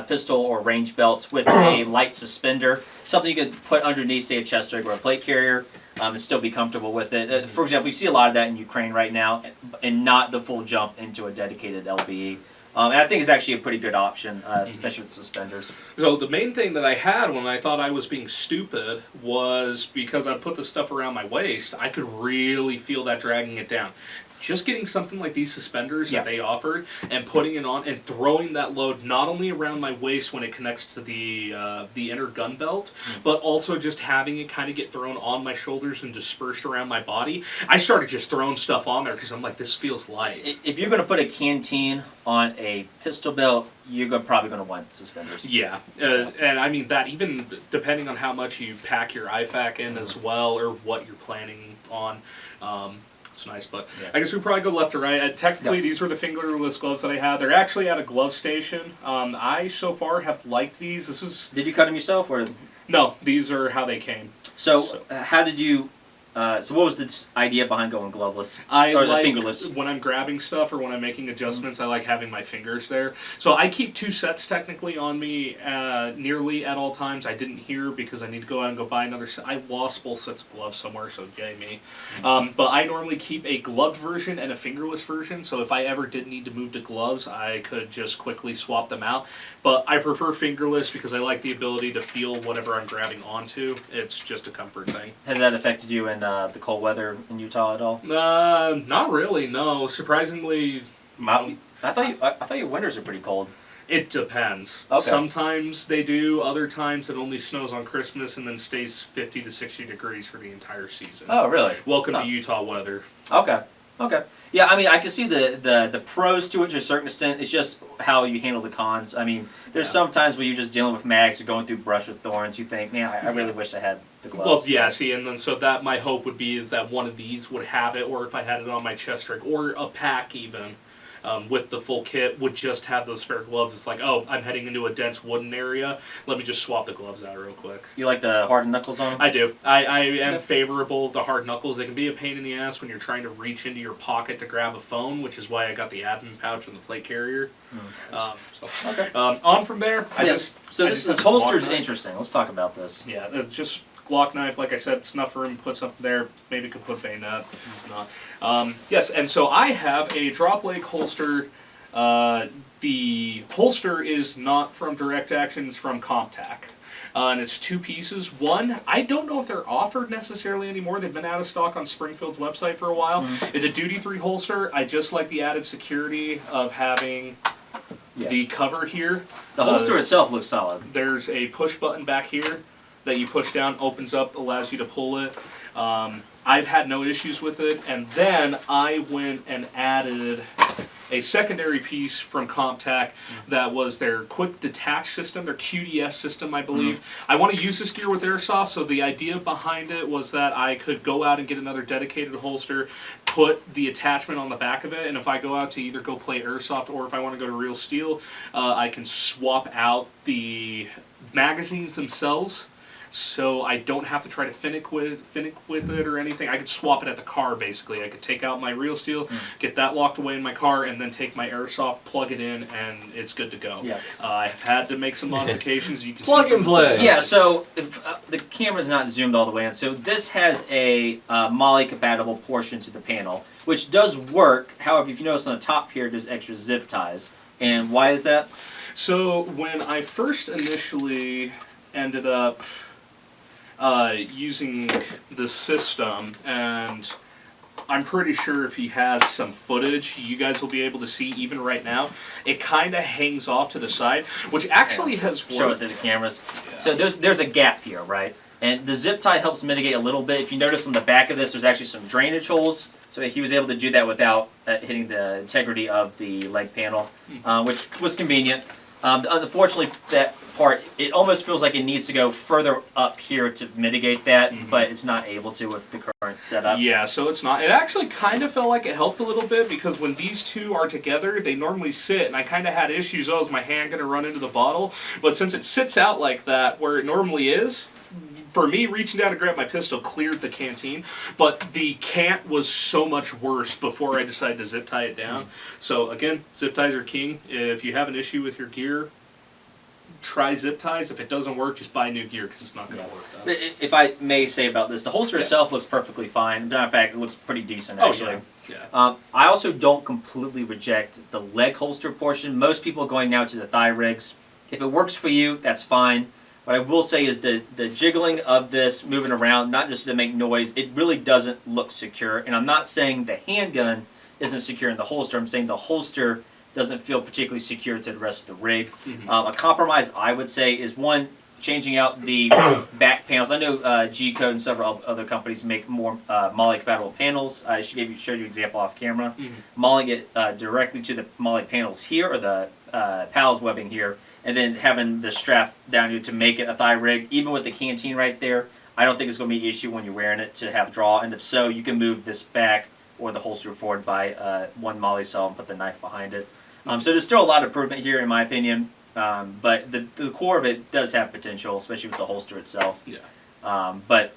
pistol or range belts with a light suspender, something you could put underneath, say, a chest rig or a plate carrier, and still be comfortable with it. For example, we see a lot of that in Ukraine right now, and not the full jump into a dedicated LBE. And I think it's actually a pretty good option, especially with suspenders. So the main thing that I had when I thought I was being stupid was because I put the stuff around my waist, I could really feel that dragging it down. Just getting something like these suspenders that they offered and putting it on and throwing that load not only around my waist when it connects to the inner gun belt, but also just having it kind of get thrown on my shoulders and dispersed around my body. I started just throwing stuff on there because I'm like, this feels light. If you're going to put a canteen on a pistol belt, you're probably going to want suspenders. Yeah, and I mean that even depending on how much you pack your IFAK in as well, or what you're planning on. It's nice, but I guess we probably go left to right. Technically, these were the fingerless gloves that I had. They're actually at a glove station. I so far have liked these. This is Did you cut them yourself, or no? These are how they came. so? How did you? So what was the idea behind going gloveless I or like fingerless? when I'm grabbing stuff or when I'm making adjustments. I like having my fingers there. So I keep 2 sets technically on me nearly at all times. I didn't hear because I need to go out and go buy another set. I lost both sets of gloves somewhere, so yay me. But I normally keep a gloved version and a fingerless version. So if I ever did need to move to gloves, I could just quickly swap them out. But I prefer fingerless because I like the ability to feel whatever I'm grabbing onto. It's just a comfort thing. Has that affected you in the cold weather in Utah at all? Not really. No, surprisingly. I thought your winters are pretty cold. It depends. Okay. Sometimes they do. Other times it only snows on Christmas and then stays 50 to 60 degrees for the entire season. Oh, really? Welcome to Utah weather. Okay. Okay. Yeah, I mean, I can see the pros to it to a certain extent. It's just how you handle the cons. I mean, there's some times where you're just dealing with mags, you're going through brush with thorns, you think, man, I really wish I had the gloves. Well, yeah, see, and then so that my hope would be is that one of these would have it, or if I had it on my chest rig, or a pack even, with the full kit, would just have those spare gloves. It's like, oh, I'm heading into a dense wooden area. Let me just swap the gloves out real quick. You like the hard knuckles on them? I do. I am favorable of the hard knuckles. They can be a pain in the ass when you're trying to reach into your pocket to grab a phone, which is why I got the admin pouch and the plate carrier. On from there, This holster is interesting. Let's talk about this. Yeah, just Glock knife, like I said, snuff room, put something there, maybe could put bayonet, not. Yes, and so I have a drop leg holster. The holster is not from Direct Action, it's from Comptac. And it's 2 pieces. One, I don't know if they're offered necessarily anymore. They've been out of stock on Springfield's website for a while. It's a duty-free holster. I just like the added security of having the cover here. The holster itself looks solid. There's a push button back here that you push down, opens up, allows you to pull it. I've had no issues with it. And then I went and added a secondary piece from Comptac that was their quick detach system, their QDS system, I believe. I want to use this gear with airsoft, so the idea behind it was that I could go out and get another dedicated holster, put the attachment on the back of it, and if I go out to either go play airsoft or if I want to go to real steel, I can swap out the magazines themselves. So I don't have to try to finick with it or anything. I could swap it at the car, basically. I could take out my real steel, get that locked away in my car, and then take my airsoft, plug it in, and it's good to go. Yeah. I've had to make some modifications. You can Plug see and play. Yeah, so if, the camera's not zoomed all the way in. So this has a MOLLE-compatible portion to the panel, which does work. However, if you notice on the top here, there's extra zip ties. And why is that? So when I first initially ended up using the system, and I'm pretty sure if he has some footage, you guys will be able to see even right now. It kind of hangs off to the side, which actually has worked. Show it to the cameras. Yeah. So there's a gap here, right? And the zip tie helps mitigate a little bit. If you notice on the back of this, there's actually some drainage holes. So he was able to do that without hitting the integrity of the leg panel, which was convenient. Unfortunately, that part, it almost feels like it needs to go further up here to mitigate that, but it's not able to with the current setup. Yeah, so it's not. It actually kind of felt like it helped a little bit because when these two are together, they normally sit, and I kind of had issues, is my hand going to run into the bottle? But since it sits out like that, where it normally is, for me, reaching down to grab my pistol cleared the canteen, but the cant was so much worse before I decided to zip tie it down. So again, zip ties are king. If you have an issue with your gear, try zip ties. If it doesn't work, just buy new gear because it's not going to work. If I may say about this, the holster itself looks perfectly fine. In fact, it looks pretty decent, actually. Yeah. I also don't completely reject the leg holster portion. Most people are going now to the thigh rigs. If it works for you, that's fine. What I will say is the jiggling of this, moving around, not just to make noise, it really doesn't look secure. And I'm not saying the handgun isn't secure in the holster. I'm saying the holster doesn't feel particularly secure to the rest of the rig. A compromise, I would say, is one, changing out the back panels. I know G-Code and several other companies make more MOLLE-compatible panels. I showed you an example off camera. Molling it directly to the MOLLE panels here, or the PALS webbing here, and then having the strap down here to make it a thigh rig. Even with the canteen right there, I don't think it's going to be an issue when you're wearing it to have draw. And if so, you can move this back or the holster forward by one MOLLE cell and put the knife behind it. So there's still a lot of improvement here, in my opinion. But the core of it does have potential, especially with the holster itself. Yeah. But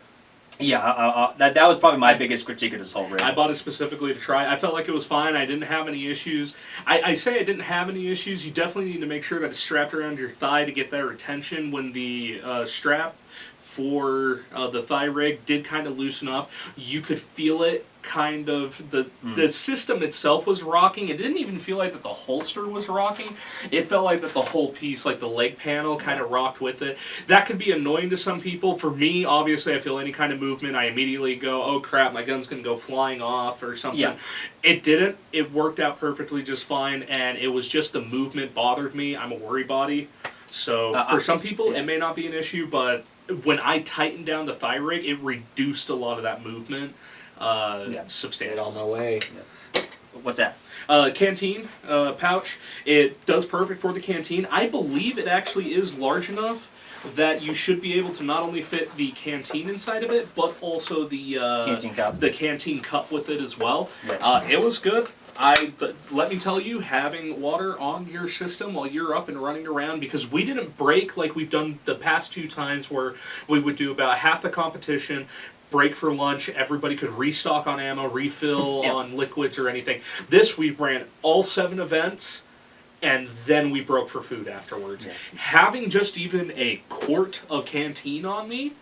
yeah, that was probably my biggest critique of this whole rig. I bought it specifically to try. I felt like it was fine. I didn't have any issues. I say I didn't have any issues. You definitely need to make sure that it's strapped around your thigh to get that retention. When the strap for the thigh rig did kind of loosen up, you could feel it kind of, the system itself was rocking. It didn't even feel like that the holster was rocking. It felt like that the whole piece, like the leg panel, kind of rocked with it. That could be annoying to some people. For me, obviously, I feel any kind of movement, I immediately go, oh crap, my gun's going to go flying off or something. Yeah. It didn't. It worked out perfectly just fine, and it was just the movement bothered me. I'm a worry body. So for some people, it may not be an issue, but when I tightened down the thigh rig, it reduced a lot of that movement. Substantial. Get on my way. What's that? Canteen pouch. It does perfect for the canteen. I believe it actually is large enough that you should be able to not only fit the canteen inside of it, but also the canteen cup with it as well. Right. It was good. Let me tell you, having water on your system while you're up and running around, because we didn't break like we've done the past 2 times where we would do about half the competition, break for lunch, everybody could restock on ammo, refill on liquids or anything. This, we ran all 7 events, and then we broke for food afterwards. Yeah. Having just even a quart of canteen on me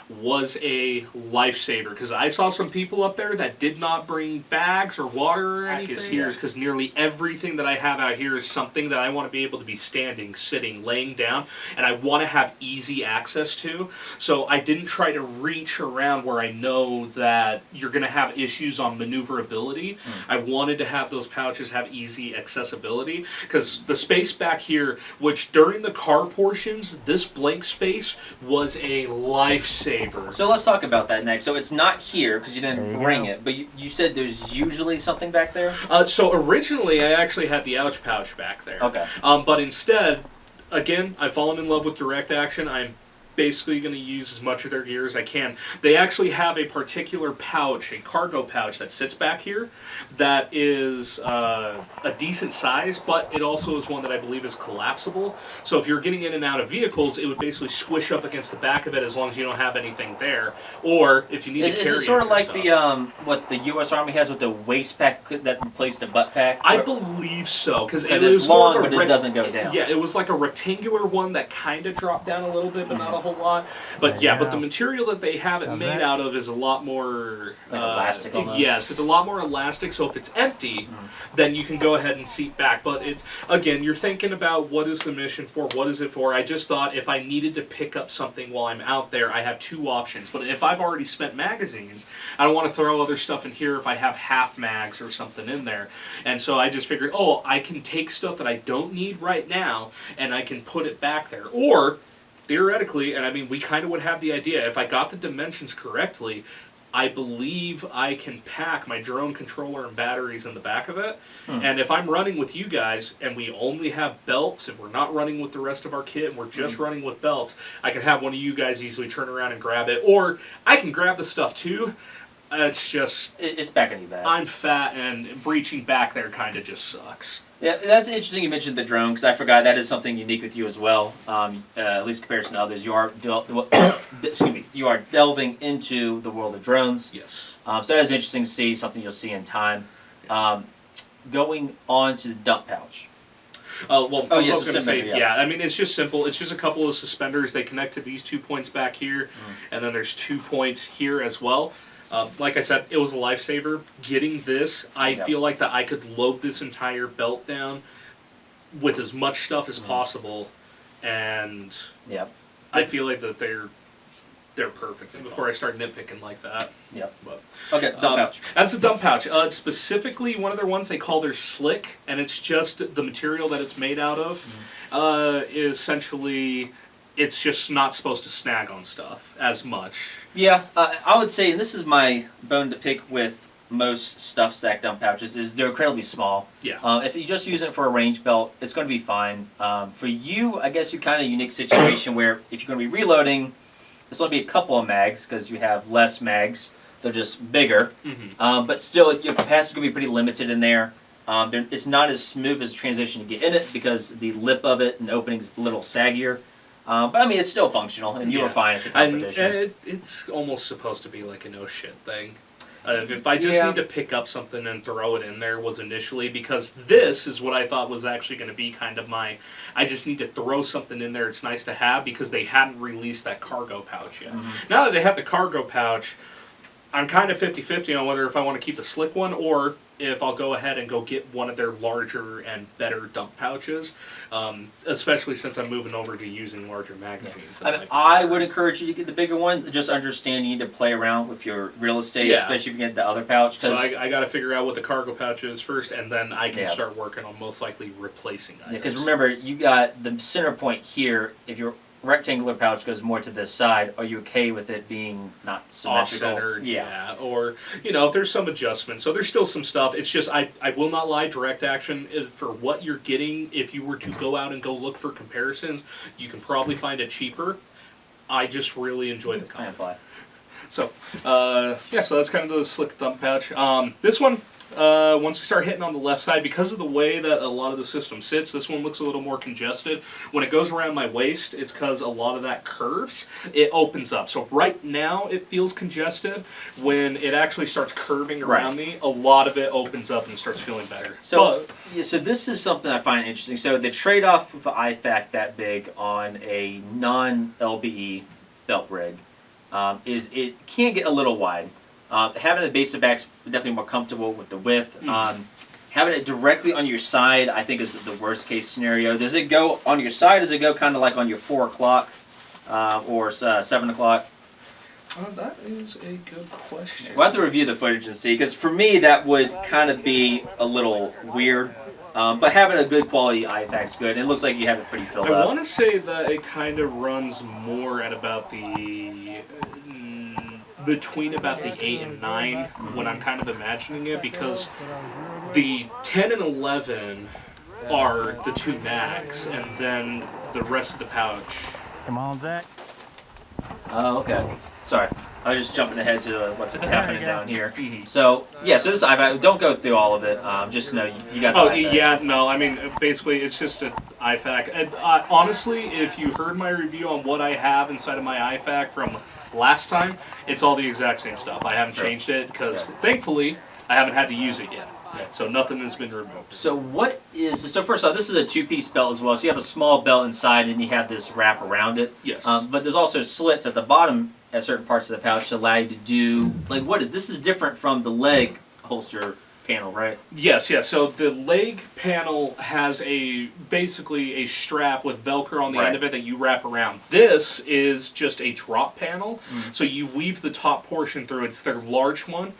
was a lifesaver, because I saw some people up there that did not bring bags or water or anything, because nearly everything that I have out here is something that I want to be able to be standing, sitting, laying down, and I want to have easy access to. So I didn't try to reach around where I know that you're going to have issues on maneuverability. I wanted to have those pouches have easy accessibility, because the space back here, which during the car portions, this blank space was a lifesaver. So let's talk about that next. So it's not here because you didn't bring it, but you said there's usually something back there? So originally I actually had the ouch pouch back there. Okay. But instead, again, I've fallen in love with direct action. I'm basically going to use as much of their gear as I can. They actually have a particular pouch, a cargo pouch that sits back here that is a decent size, but it also is one that I believe is collapsible. So if you're getting in and out of vehicles, it would basically squish up against the back of it as long as you don't have anything there. Or if you need to carry it. Is it sort of like the what the U.S. Army has with the waist pack that replaced the butt pack? I believe so, because it's long, but it doesn't go down. Yeah, it was like a rectangular one that kind of dropped down a little bit, but not a whole lot. But yeah, but the material that they have it made out of is a lot more Like elastic almost? Yes, it's a lot more elastic. So if it's empty, then you can go ahead and seat back. But it's again, you're thinking about what is the mission for? What is it for? I just thought if I needed to pick up something while I'm out there, I have two options. But if I've already spent magazines, I don't want to throw other stuff in here if I have half mags or something in there. And so I just figured, oh, I can take stuff that I don't need right now and I can put it back there. Or theoretically, and I mean, we kind of would have the idea, if I got the dimensions correctly, I believe I can pack my drone controller and batteries in the back of it. And if I'm running with you guys and we only have belts, if we're not running with the rest of our kit and we're just running with belts, I can have one of you guys easily turn around and grab it. Or I can grab the stuff too. It's just... It's back on your back. I'm fat and breaching back there kind of just sucks. Yeah, that's interesting you mentioned the drone, because I forgot that is something unique with you as well. At least in comparison to others, you are you are delving into the world of drones. Yes. So that is interesting to see, something you'll see in time. Going on to the dump pouch. I was yes, going to say, yeah. I mean, it's just simple. It's just a couple of suspenders. They connect to these 2 points back here, and then there's 2 points here as well. Like I said, it was a lifesaver. Getting this, I feel like that I could load this entire belt down with as much stuff as possible, and I feel like that they're perfect. And before I start nitpicking like that. Yep. But, Okay, dump pouch. That's a dump pouch. It's specifically one of their ones they call their slick, and it's just the material that it's made out of. Is essentially, it's just not supposed to snag on stuff as much. Yeah, I would say, and this is my bone to pick with most stuff Zack dump pouches, is they're incredibly small. Yeah. If you just use it for a range belt, it's going to be fine. For you, I guess you're kind of a unique situation where if you're going to be reloading, it's going to be a couple of mags because you have less mags. They're just bigger. But still, your capacity is going to be pretty limited in there. It's not as smooth as a transition to get in it because the lip of it and the opening is a little saggier. But I mean, it's still functional, and you were fine at the competition. And it's almost supposed to be like a no shit thing. If I just need to pick up something and throw it in there was initially, because this is what I thought was actually going to be kind of my, I just need to throw something in there, it's nice to have, because they hadn't released that cargo pouch yet. Now that they have the cargo pouch, I'm kind of 50-50 on whether if I want to keep the slick one or if I'll go ahead and go get one of their larger and better dump pouches, especially since I'm moving over to using larger magazines. I would encourage you to get the bigger one. Just understand you need to play around with your real estate, especially if you get the other pouch. So I got to figure out what the cargo pouch is first, and then I can start working on most likely replacing items. Because remember, you got the center point here. If your rectangular pouch goes more to this side, are you okay with it being not symmetrical? Off-centered, or, if there's some adjustment. So there's still some stuff. It's just, I will not lie, direct action, for what you're getting, if you were to go out and go look for comparisons, you can probably find it cheaper. I just really enjoy the combo. So, so that's kind of the slick thumb pouch. This one, once we start hitting on the left side, because of the way that a lot of the system sits, this one looks a little more congested. When it goes around my waist, it's because a lot of that curves, it opens up. So right now, it feels congested. When it actually starts curving around me, a lot of it opens up and starts feeling better. So, so this is something I find interesting. So the trade-off of IFAC that big on a non-LBE belt rig is it can get a little wide. Having the base of back's definitely more comfortable with the width. Having it directly on your side, I think, is the worst case scenario. Does it go on your side? Does it go kind of like on your 4 o'clock or 7 o'clock? That is a good question. We'll have to review the footage and see, because for me that would kind of be a little weird. But having a good quality IFAC's good. And it looks like you have it pretty filled up. I want to say that it kind of runs more at about the between about the 8 and 9 when I'm kind of imagining it, because the 10 and 11 are the 2 mags, and then the rest of the pouch. Come on, Zack. Oh, okay. Sorry. I was just jumping ahead to what's happening down here. So, so this IFAC, don't go through all of it. Just know you got the IFAC. I mean, basically, it's just an IFAC. And, honestly, if you heard my review on what I have inside of my IFAC from last time, it's all the exact same stuff. I haven't changed it because, thankfully, I haven't had to use it yet. So nothing has been removed. So first off, this is a 2-piece belt as well. So you have a small belt inside and you have this wrap around it. Yes. But there's also slits at the bottom at certain parts of the pouch to allow you to do, this is different from the leg holster panel, right? Yes. So the leg panel has basically a strap with Velcro on the end of it that you wrap around. This is just a drop panel, so you weave the top portion through it. It's their large one,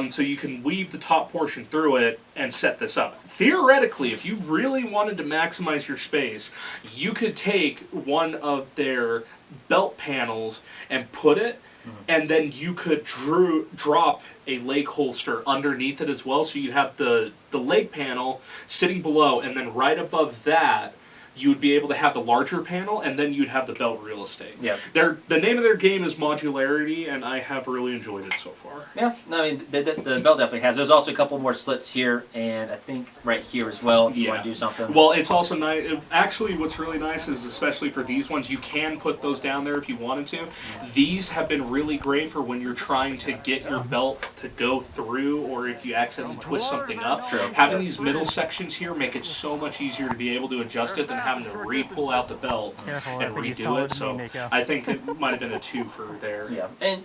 so you can weave the top portion through it and set this up. Theoretically, if you really wanted to maximize your space, you could take one of their belt panels and put it, and then you could drop a leg holster underneath it as well, so you'd have the leg panel sitting below, and then right above that you would be able to have the larger panel, and then you'd have the belt real estate. Yeah. The name of their game is modularity, and I have really enjoyed it so far. Yeah, no, I mean, the belt definitely has. There's also a couple more slits here, and I think right here as well, if you want to do something. Well, it's also nice. Actually, what's really nice is, especially for these ones, you can put those down there if you wanted to. These have been really great for when you're trying to get your belt to go through, or if you accidentally twist something up. True. Having these middle sections here make it so much easier to be able to adjust it than having to re-pull out the belt and redo it. So I think it might have been a 2 for there. Yeah, and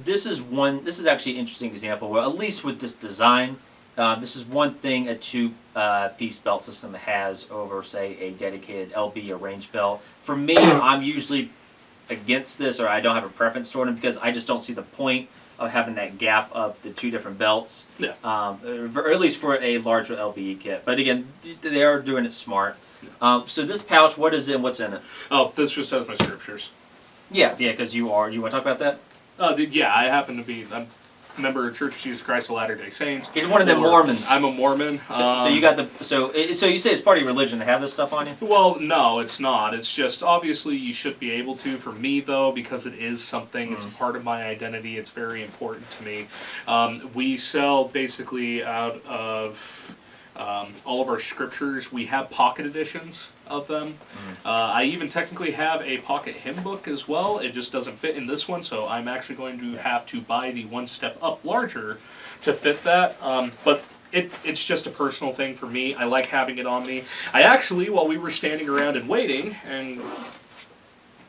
this is actually an interesting example where, at least with this design, this is one thing a 2-piece belt system has over, say, a dedicated LB or range belt. For me, I'm usually against this, or I don't have a preference toward them, because I just don't see the point of having that gap of the 2 different belts. Yeah. Or at least for a larger LBE kit. But again, they are doing it smart. So this pouch, what is it and what's in it? Oh, this just has my scriptures. Yeah, because you want to talk about that? Yeah, I happen to be a member of Church of Jesus Christ of Latter-day Saints. He's one of them Mormons. I'm a Mormon. So you got so you say it's part of your religion to have this stuff on you? Well, no, it's not. It's just, obviously you should be able to. For me, though, because it is something, it's a part of my identity, it's very important to me. We sell basically out of all of our scriptures. We have pocket editions of them. I even technically have a pocket hymn book as well. It just doesn't fit in this one, so I'm actually going to have to buy the one step up larger to fit that. But it's just a personal thing for me. I like having it on me. I actually, while we were standing around and waiting and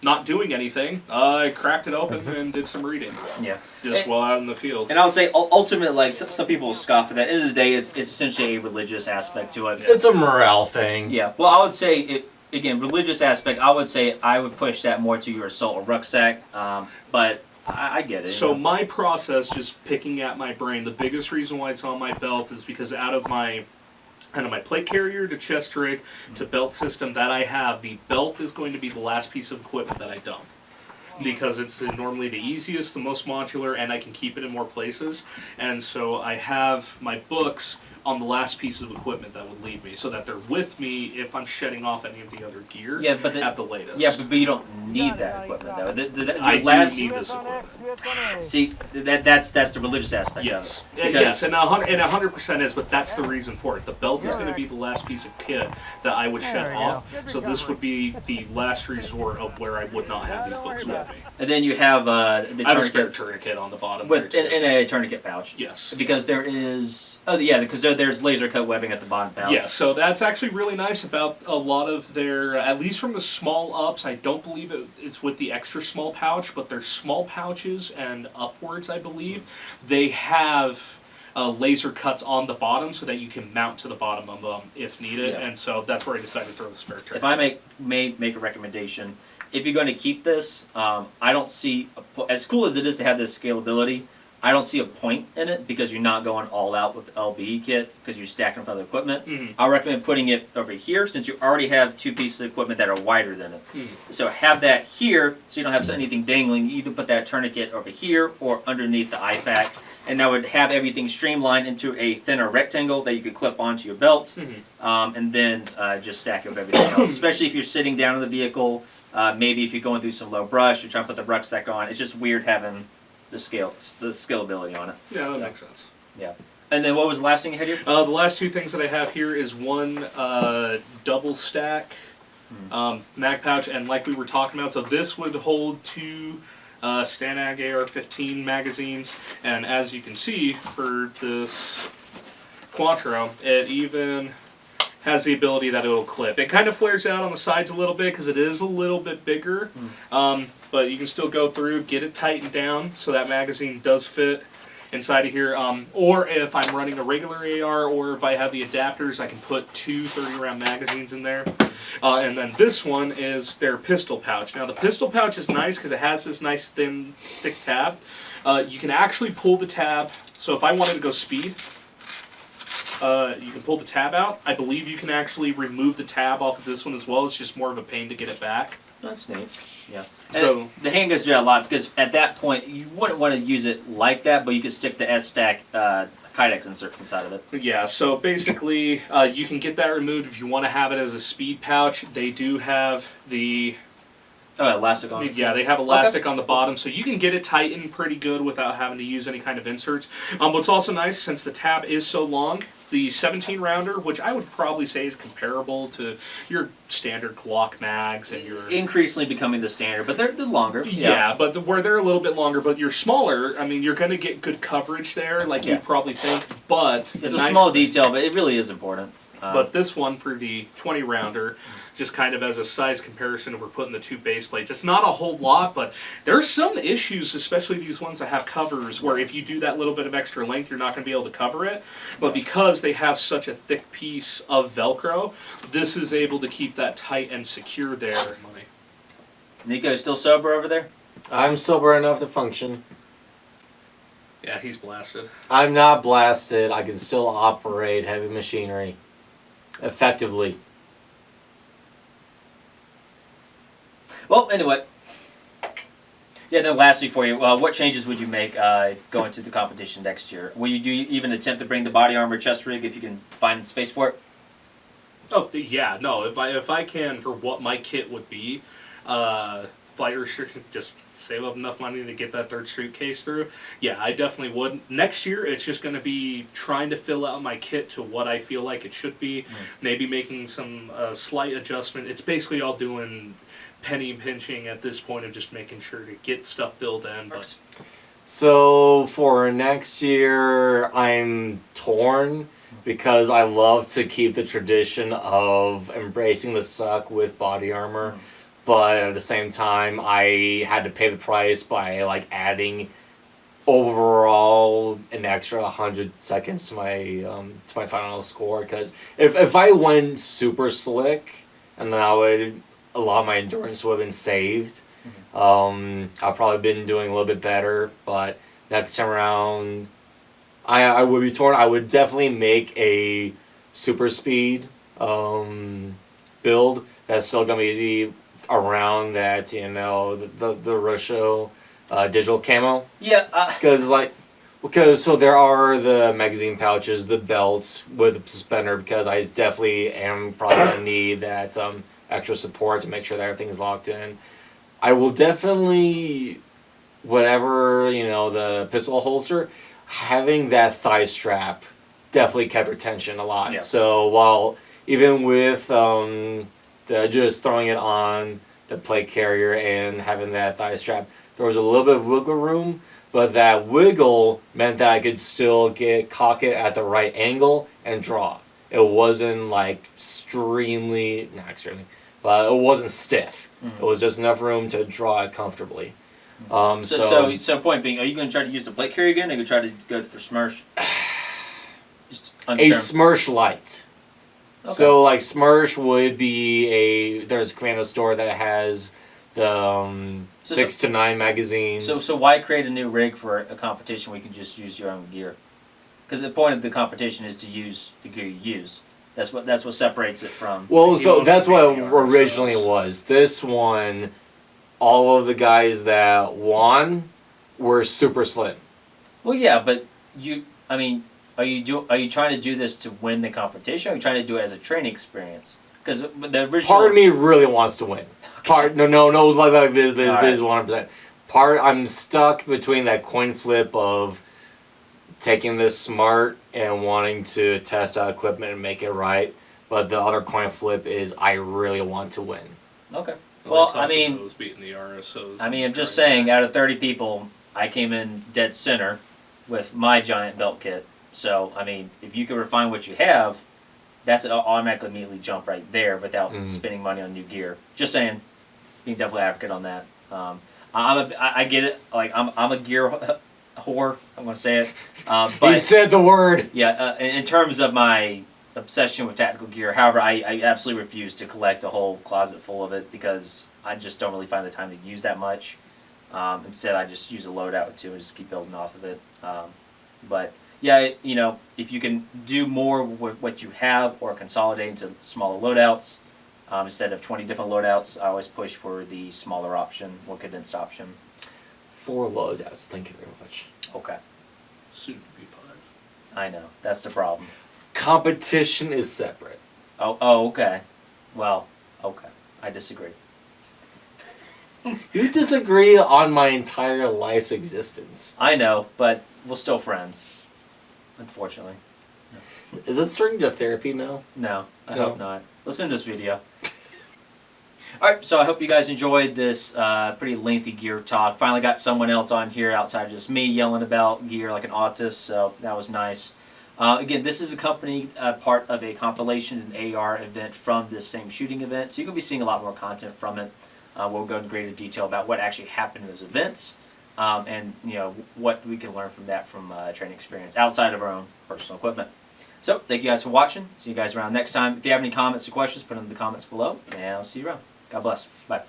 not doing anything, I cracked it open and did some reading. Yeah. Just while out in the field. And I would say, ultimately, like, some people will scoff at that. At the end of the day, it's essentially a religious aspect to it. It's a morale thing. Yeah. Well, I would say, again, religious aspect, I would say I would push that more to your assault or rucksack. But I get it. So my process, just picking at my brain, the biggest reason why it's on my belt is because out of my plate carrier to chest rig to belt system that I have, the belt is going to be the last piece of equipment that I dump. Because it's normally the easiest, the most modular, and I can keep it in more places. And so I have my books on the last piece of equipment that would leave me, so that they're with me if I'm shedding off any of the other gear at the latest. Yeah, but you don't need that equipment, though. I do need this equipment. See, that's the religious aspect. Yes, Of it. yes, and 100% is, but that's the reason for it. The belt is going to be the last piece of kit that I would shed off, so this would be the last resort of where I would not have these books with me. And then you have the I have a spare tourniquet on the bottom. in a tourniquet pouch. Yes. Because there is because there's laser cut webbing at the bottom pouch. Yeah, so that's actually really nice about a lot of their, at least from the small ups. I don't believe it's with the extra small pouch, but their small pouches and upwards, I believe, they have laser cuts on the bottom so that you can mount to the bottom of them if needed. Yeah. And so that's where I decided to throw the spare tray. If I may make a recommendation, if you're going to keep this, I don't see, as cool as it is to have this scalability, I don't see a point in it because you're not going all out with the LBE kit because you're stacking with other equipment. I recommend putting it over here since you already have 2 pieces of equipment that are wider than it. So have that here so you don't have anything dangling. You either put that tourniquet over here or underneath the IFAC, and that would have everything streamlined into a thinner rectangle that you could clip onto your belt, and then just stack it with everything else. Especially if you're sitting down in the vehicle, maybe if you're going through some low brush, you're trying to put the rucksack on. It's just weird having the scalability on it. Yeah, that makes sense. Yeah. And then what was the last thing you had here? The last 2 things that I have here is one double stack mag pouch, and like we were talking about, so this would hold 2 Stanag AR-15 magazines, and as you can see, for this Quattro, it even has the ability that it'll clip. It kind of flares out on the sides a little bit because it is a little bit bigger, but you can still go through, get it tightened down so that magazine does fit inside of here. Or if I'm running a regular AR, or if I have the adapters, I can put two 30-round magazines in there. And then this one is their pistol pouch. Now the pistol pouch is nice because it has this nice thin, thick tab. You can actually pull the tab. So if I wanted to go speed, you can pull the tab out. I believe you can actually remove the tab off of this one as well. It's just more of a pain to get it back. That's neat. Yeah. So And the handguns do that a lot because at that point you wouldn't want to use it like that, but you could stick the S-Stack Kydex inserts inside of it. yeah, so basically you can get that removed if you want to have it as a speed pouch. They do have the Elastic on it. yeah, they have elastic on the bottom, so you can get it tightened pretty good without having to use any kind of inserts. What's also nice, since the tab is so long, the 17-rounder, which I would probably say is comparable to your standard Glock mags and your... Increasingly becoming the standard, but they're longer. Yeah, but where they're a little bit longer, but you're smaller, I mean, you're going to get good coverage there, like you'd probably think, but... It's a small detail, but it really is important. But this one for the 20-rounder, just kind of as a size comparison, if we're putting the two base plates, it's not a whole lot, but there's some issues, especially these ones that have covers, where if you do that little bit of extra length, you're not going to be able to cover it. But because they have such a thick piece of Velcro, this is able to keep that tight and secure there. Niko, still sober over there? I'm sober enough to function. Yeah, he's blasted. I'm not blasted. I can still operate heavy machinery effectively. Well, anyway. Yeah, then lastly for you, what changes would you make going to the competition next year? Will you even attempt to bring the body armor chest rig if you can find space for it? Oh, yeah, no, if I can, for what my kit would be, flight restriction, just save up enough money to get that third street case through, yeah, I definitely would. Next year, it's just going to be trying to fill out my kit to what I feel like it should be, maybe making some slight adjustment. It's basically all doing penny pinching at this point of just making sure to get stuff filled in. But So for next year, I'm torn because I love to keep the tradition of embracing the suck with body armor. But at the same time, I had to pay the price by like adding overall an extra 100 seconds to my final score. Because if I went super slick, and then a lot of my endurance would have been saved. I've probably been doing a little bit better. But next time around, I would be torn. I would definitely make a super speed build that's still gonna be easy around that, the Rusho digital camo. Yeah. Because so there are the magazine pouches, the belts with the suspender, because I definitely am probably gonna need that extra support to make sure that everything's locked in. I will definitely, whatever, the pistol holster, having that thigh strap definitely kept retention a lot. Yeah. So while even with just throwing it on the plate carrier and having that thigh strap, there was a little bit of wiggle room, but that wiggle meant that I could still cock it at the right angle and draw. It wasn't not extremely, but it wasn't stiff. It was just enough room to draw it comfortably. So point being, are you going to try to use the plate carrier again, or are you going to try to go for Smersh? A Smersh light. Okay. So Smersh would be there's a commando store that has the 6 to 9 magazines. So why create a new rig for a competition where you can just use your own gear? Because the point of the competition is to use the gear you use. That's what separates it from. Well, so that's what the originally RSOs. it was. This one, all of the guys that won were super slim. Well, yeah, but are you trying to do this to win the competition, or are you trying to do it as a training experience? Because the original Part of me really wants to win. This is 100%. I'm stuck between that coin flip of taking this smart and wanting to test out equipment and make it right, but the other coin flip is I really want to win. Okay. Well, Well, beating the RSOs. I'm just saying, out of 30 people, I came in dead center with my giant belt kit. So, I mean, if you can refine what you have, that's an automatically immediately jump right there without spending money on new gear. Just saying, being devil's advocate on that. I get it. Like I'm a gear whore. I'm gonna say it. But He said the word. yeah, in terms of my obsession with tactical gear, however, I absolutely refuse to collect a whole closet full of it because I just don't really find the time to use that much. Instead, I just use a loadout or two and just keep building off of it. But yeah, you know, if you can do more with what you have or consolidate into smaller loadouts, instead of 20 different loadouts, I always push for the smaller option, more condensed option. 4 loadouts. Thank you very much. Okay, Soon to be 5. I know that's the problem. Competition is separate. Oh, okay. Well, okay, I disagree. You disagree on my entire life's existence. I know, but we're still friends. Unfortunately. Is this turning to therapy now? No, I No. hope not. Listen to this video. Alright, so I hope you guys enjoyed this pretty lengthy gear talk. Finally got someone else on here outside of just me yelling about gear like an autist, so that was nice. Again, this is a company part of a compilation, an AR event from this same shooting event, so you can be seeing a lot more content from it. We'll go into greater detail about what actually happened in those events, and you know what we can learn from that from training experience outside of our own personal equipment. So, thank you guys for watching. See you guys around next time. If you have any comments or questions, put them in the comments below, and I'll see you around. God bless. Bye.